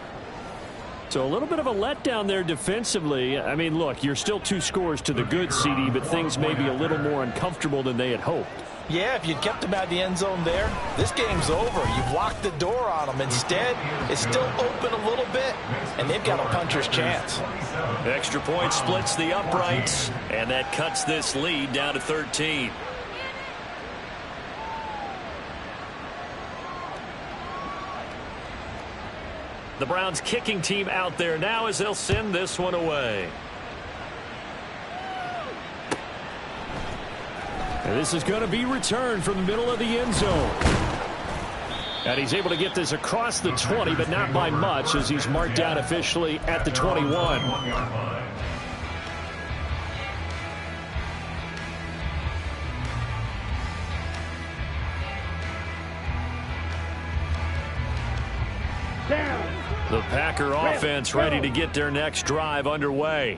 So a little bit of a letdown there defensively. I mean, look, you're still 2 scores to the good, CD, but things may be a little more uncomfortable than they had hoped. Yeah, if you'd kept them out of the end zone there, this game's over. You've locked the door on them. Instead, it's still open a little bit, and they've got a puncher's chance. Extra point splits the uprights, and that cuts this lead down to 13. The Browns kicking team out there now as they'll send this one away. And this is going to be returned from the middle of the end zone. And he's able to get this across the 20, but not by much, as he's marked down officially at the 21. The Packer offense ready to get their next drive underway.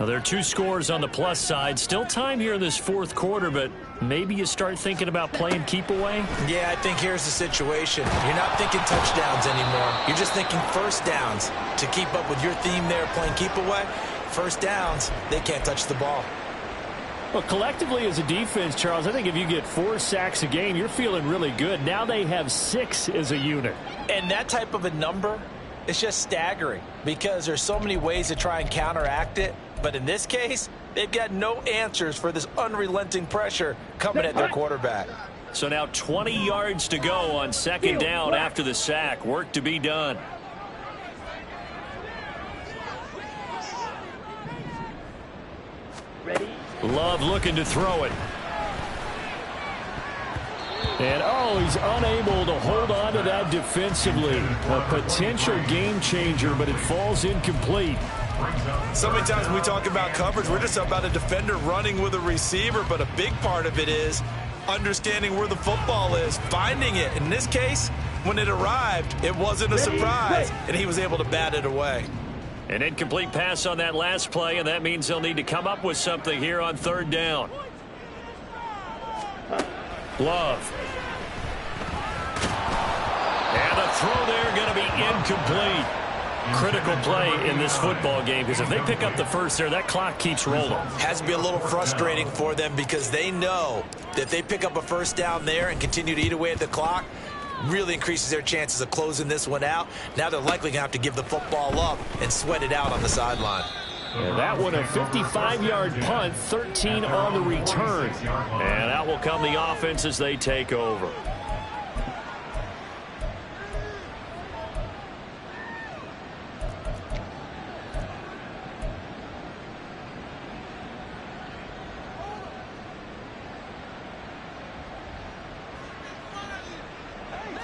Now, there are 2 scores on the plus side. Still time here in this 4th quarter, but maybe you start thinking about playing keep away? Yeah, I think here's the situation. You're not thinking touchdowns anymore. You're just thinking first downs. To keep up with your theme there, playing keep away, first downs, they can't touch the ball. Well, collectively as a defense, Charles, I think if you get 4 sacks a game, you're feeling really good. Now they have 6 as a unit. And that type of a number, it's just staggering because there's so many ways to try and counteract it. But in this case, they've got no answers for this unrelenting pressure coming at their quarterback. So now 20 yards to go on 2nd down after the sack. Work to be done. Ready? Love looking to throw it. And, oh, he's unable to hold on to that defensively. A potential game changer, but it falls incomplete. So many times when we talk about coverage, we're just about a defender running with a receiver, but a big part of it is understanding where the football is, finding it. In this case, when it arrived, it wasn't a surprise, and he was able to bat it away. An incomplete pass on that last play, and that means they'll need to come up with something here on 3rd down. Love. And the throw there going to be incomplete. Critical play in this football game, because if they pick up the first there, that clock keeps rolling. Has to be a little frustrating for them because they know that if they pick up a first down there and continue to eat away at the clock, really increases their chances of closing this one out. Now they're likely going to have to give the football up and sweat it out on the sideline. And that one a 55-yard punt, 13 on the return. And out will come the offense as they take over.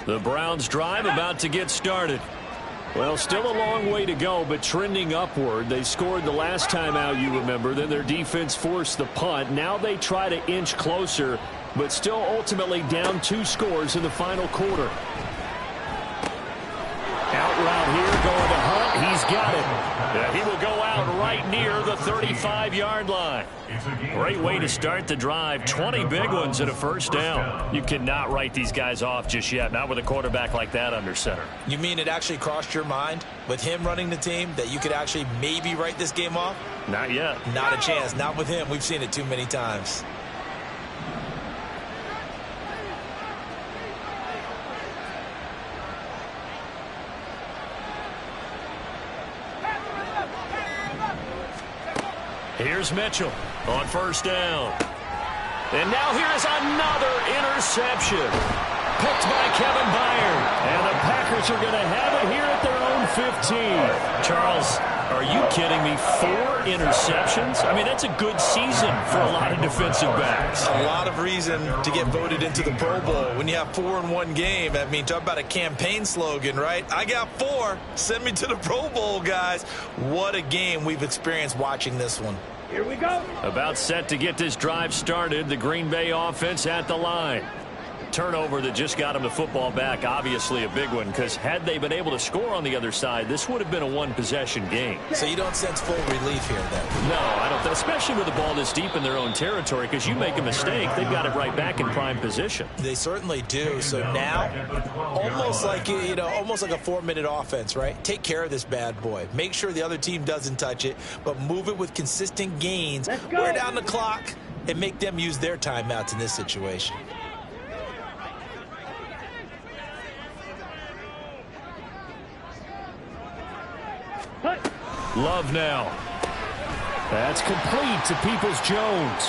The Browns drive about to get started. Well, still a long way to go, but trending upward. They scored the last time out, you remember. Then their defense forced the punt. Now they try to inch closer, but still ultimately down 2 scores in the final quarter. Out route here got it. Yeah, he will go out right near the 35-yard line. Great way to start the drive. 20 big ones and a first down. You cannot write these guys off just yet, not with a quarterback like that under center. You mean it actually crossed your mind with him running the team that you could actually maybe write this game off? Not yet. Not a chance. Not with him. We've seen it too many times. Here's Mitchell on first down. And now here's another interception. Picked by Kevin Byard. And the Packers are going to have it here at their own 15. Charles, are you kidding me? 4 interceptions? I mean, that's a good season for a lot of defensive backs. A lot of reason to get voted into the Pro Bowl. When you have 4 in one game, I mean, talk about a campaign slogan, right? I got 4. Send me to the Pro Bowl, guys. What a game we've experienced watching this one. Here we go. About set to get this drive started. The Green Bay offense at the line. Turnover that just got them the football back. Obviously a big one, because had they been able to score on the other side, this would have been a one-possession game. So you don't sense full relief here, then? No, I don't. Especially with the ball this deep in their own territory, because you make a mistake, they've got it right back in prime position. They certainly do. So now, almost like almost like a 4-minute offense, right? Take care of this bad boy. Make sure the other team doesn't touch it, but move it with consistent gains. Wear down the clock and make them use their timeouts in this situation. Love now. That's complete to Peoples-Jones.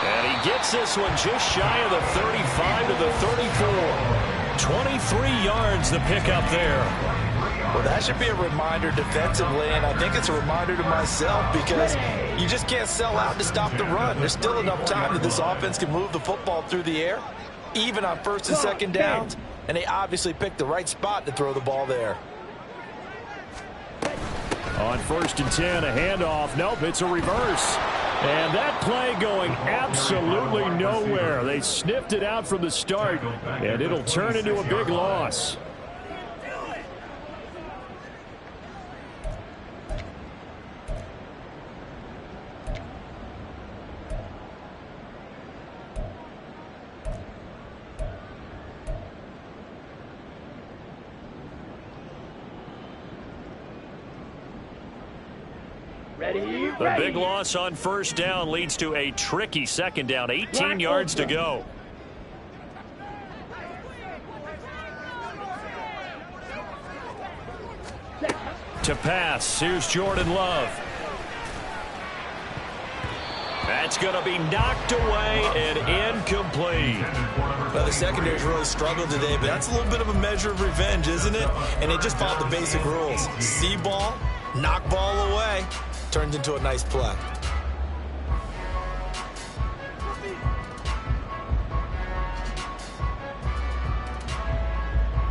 And he gets this one just shy of the 35 to the 34. 23 yards the pickup there. Well, that should be a reminder defensively, and I think it's a reminder to myself, because you just can't sell out to stop the run. There's still enough time that this offense can move the football through the air, even on first and second downs, and they obviously picked the right spot to throw the ball there. On first and 10, a handoff. Nope, it's a reverse. And that play going absolutely nowhere. They sniffed it out from the start, and it'll turn into a big loss. The big loss on first down leads to a tricky second down. 18 yards to go. To pass, here's Jordan Love. That's going to be knocked away and incomplete. Well, the secondary's really struggled today, but that's a little bit of a measure of revenge, isn't it? And they just followed the basic rules. See ball, knock ball away. Turns into a nice play.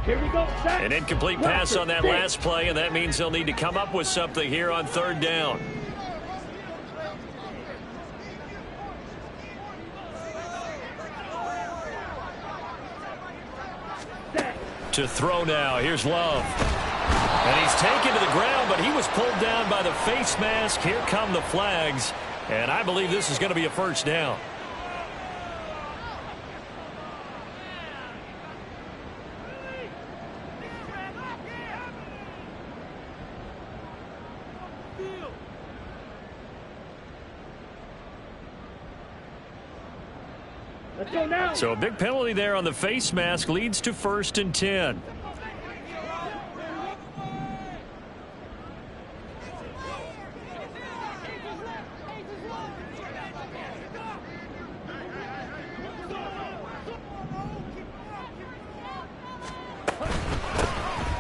Here we go. An incomplete pass on that last play, and that means they'll need to come up with something here on third down. To throw now. Here's Love. And he's taken to the ground, but he was pulled down by the face mask. Here come the flags, and I believe this is going to be a first down. Let's go now. So a big penalty there on the face mask leads to first and 10.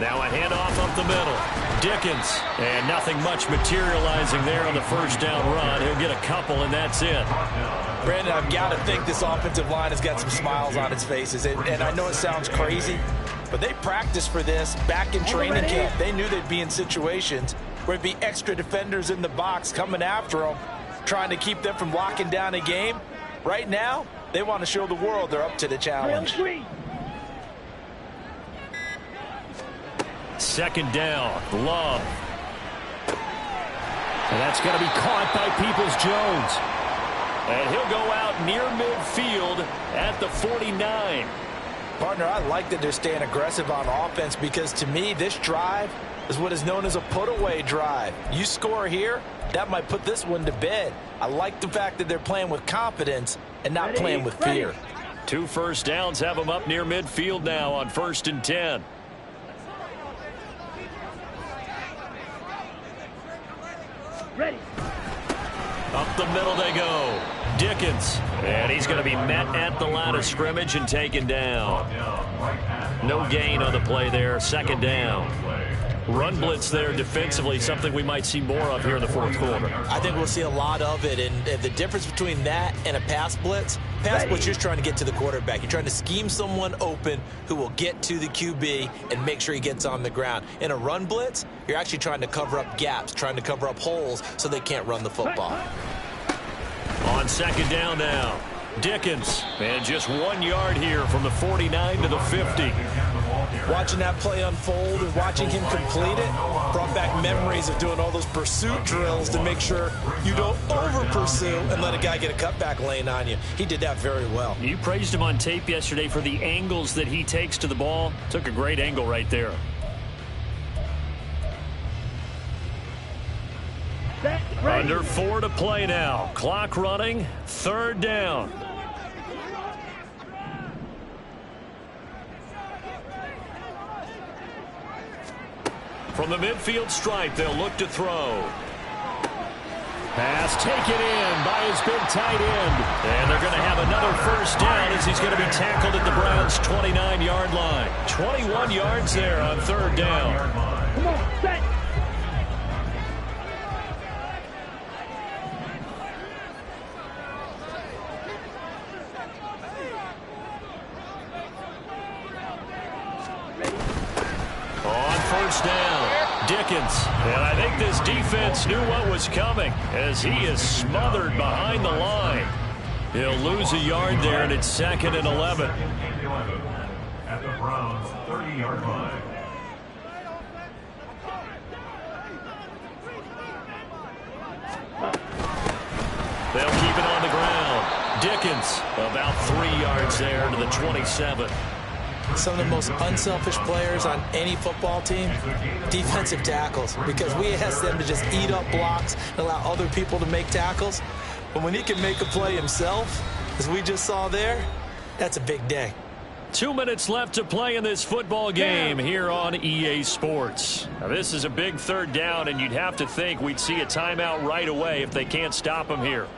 Now a handoff up the middle. Dickens. And nothing much materializing there on the first down run. He'll get a couple, and that's it. Brandon, I've got to think this offensive line has got some smiles on its faces. And I know it sounds crazy, but they practiced for this back in training camp. They knew they'd be in situations where there'd be extra defenders in the box coming after them, trying to keep them from locking down a game. Right now, they want to show the world they're up to the challenge. second down. Love. And that's going to be caught by Peoples-Jones. And he'll go out near midfield at the 49. Partner, I like that they're staying aggressive on offense because to me, this drive is what is known as a put-away drive. You score here, that might put this one to bed. I like the fact that they're playing with confidence and not playing with fear. 2 first downs have them up near midfield now on 1st and 10. Ready. Up the middle they go. Dickens. And he's going to be met at the line of scrimmage and taken down. No gain on the play there. 2nd down. Run blitz there defensively, something we might see more of here in the 4th quarter. I think we'll see a lot of it, and the difference between that and a pass blitz, you're just trying to get to the quarterback. You're trying to scheme someone open who will get to the QB and make sure he gets on the ground. In a run blitz, you're actually trying to cover up gaps, trying to cover up holes so they can't run the football. On 2nd down now, Dickens, and just 1 yard here from the 49 to the 50. Watching that play unfold and watching him complete it brought back memories of doing all those pursuit drills to make sure you don't over-pursue and let a guy get a cutback lane on you. He did that very well. You praised him on tape yesterday for the angles that he takes to the ball. Took a great angle right there. Under 4 to play now. Clock running. 3rd down. From the midfield stripe, they'll look to throw. Pass taken in by his big tight end. And they're going to have another 1st down as he's going to be tackled at the Browns' 29-yard line. 21 yards there on 3rd down. Come on, set. On 1st down, Dickens. And I think this defense knew what was coming as he is smothered behind the line. He'll lose a yard there, and it's 2nd and 11. At the Browns' 30-yard line. They'll keep it on the ground. Dickens about 3 yards there to the 27. Some of the most unselfish players on any football team, defensive tackles, because we ask them to just eat up blocks and allow other people to make tackles. But when he can make a play himself, as we just saw there, that's a big day. 2 minutes left to play in this football game here on EA Sports. Now, this is a big 3rd down, and you'd have to think we'd see a timeout right away if they can't stop him here.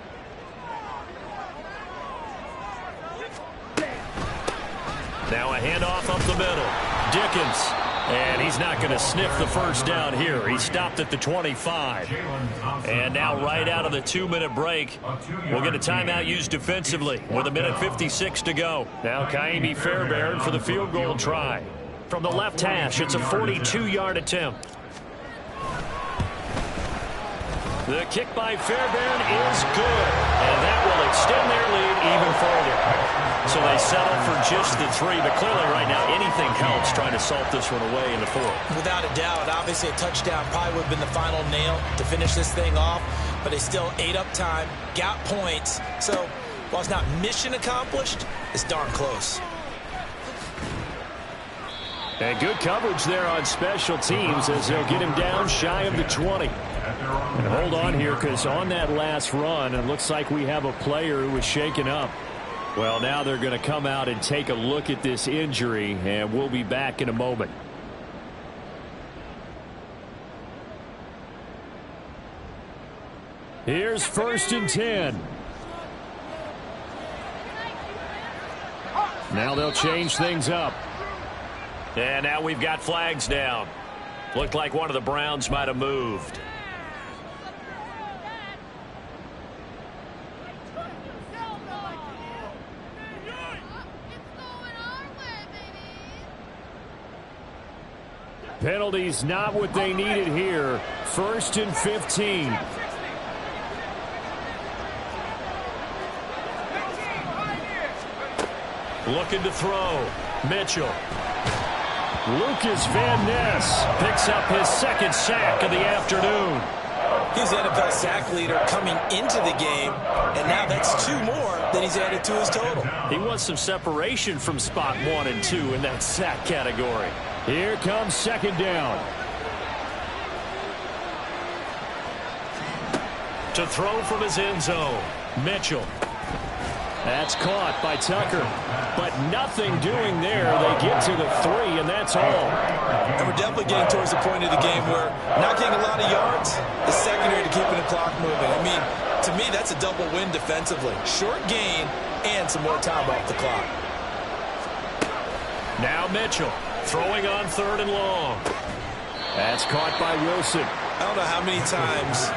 Now a handoff up the middle. Dickens. And he's not going to sniff the 1st down here. He stopped at the 25. And now right out of the 2-minute break, we'll get a timeout used defensively with 1:56 to go. Now Kaimi Fairbairn for the field goal try. From the left hash, it's a 42-yard attempt. The kick by Fairbairn is good. And that will extend their lead even further. So they settle for just the 3, but clearly right now anything helps trying to salt this one away in the 4th. Without a doubt, obviously a touchdown probably would have been the final nail to finish this thing off, but they still ate up time, got points. So while it's not mission accomplished, it's darn close. And good coverage there on special teams as they'll get him down shy of the 20. And hold on here because on that last run, it looks like we have a player who was shaken up. Well, now they're going to come out and take a look at this injury, and we'll be back in a moment. Here's 1st and 10. Now they'll change things up. And now we've got flags down. Looked like one of the Browns might have moved. Penalties not what they needed here. 1st and 15. Looking to throw. Mitchell. Lucas Van Ness picks up his second sack of the afternoon. He's the NFL sack leader coming into the game, and now that's 2 more that he's added to his total. He wants some separation from spot 1 and 2 in that sack category. Here comes second down. To throw from his end zone, Mitchell. That's caught by Tucker, but nothing doing there. They get to the 3, and that's all. And we're definitely getting towards the point of the game where not getting a lot of yards is secondary to keeping the clock moving. I mean, to me, that's a double win defensively. Short gain and some more time off the clock. Now Mitchell throwing on 3rd and long. That's caught by Wilson. I don't know how many times,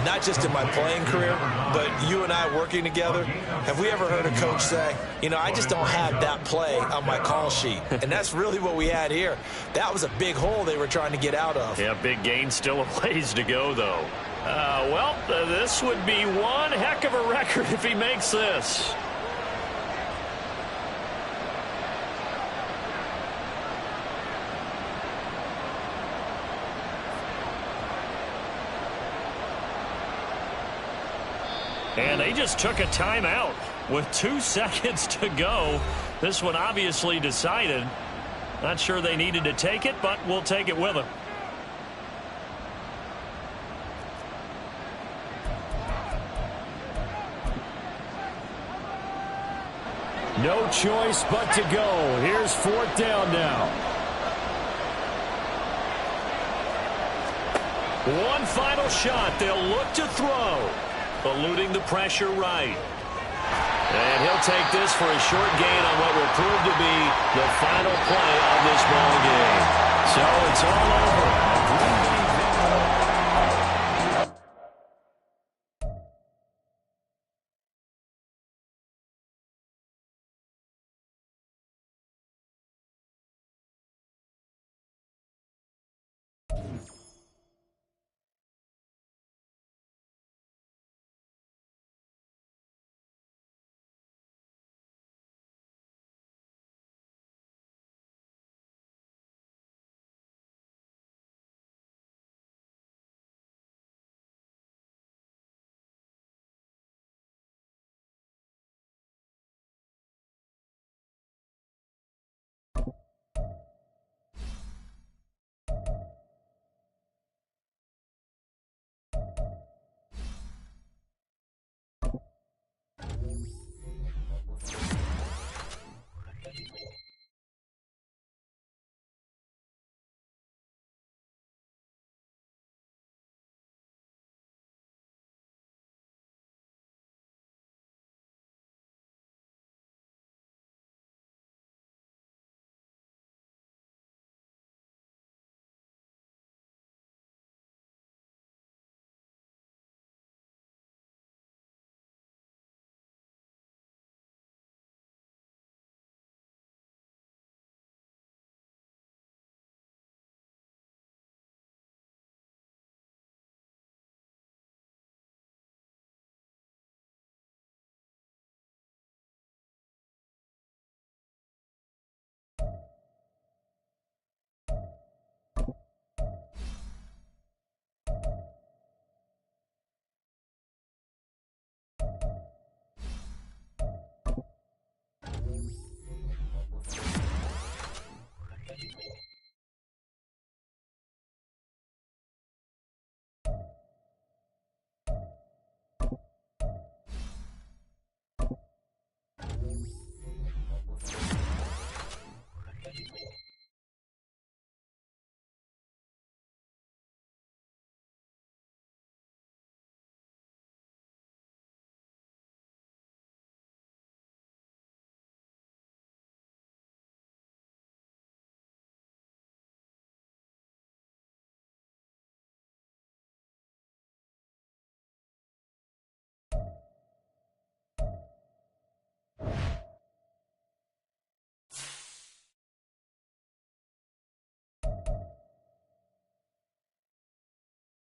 not just in my playing career, but you and I working together, have we ever heard a coach say, you know, I just don't have that play on my call sheet. And that's really what we had here. That was a big hole they were trying to get out of. Yeah, big gain, still a ways to go, though. This would be one heck of a record if he makes this. And they just took a timeout with 2 seconds to go. This one obviously decided. Not sure they needed to take it, but we'll take it with them. No choice but to go. Here's 4th down now. One final shot. They'll look to throw. Eluding the pressure right. And he'll take this for a short gain on what will prove to be the final play of this ball game. So it's all over.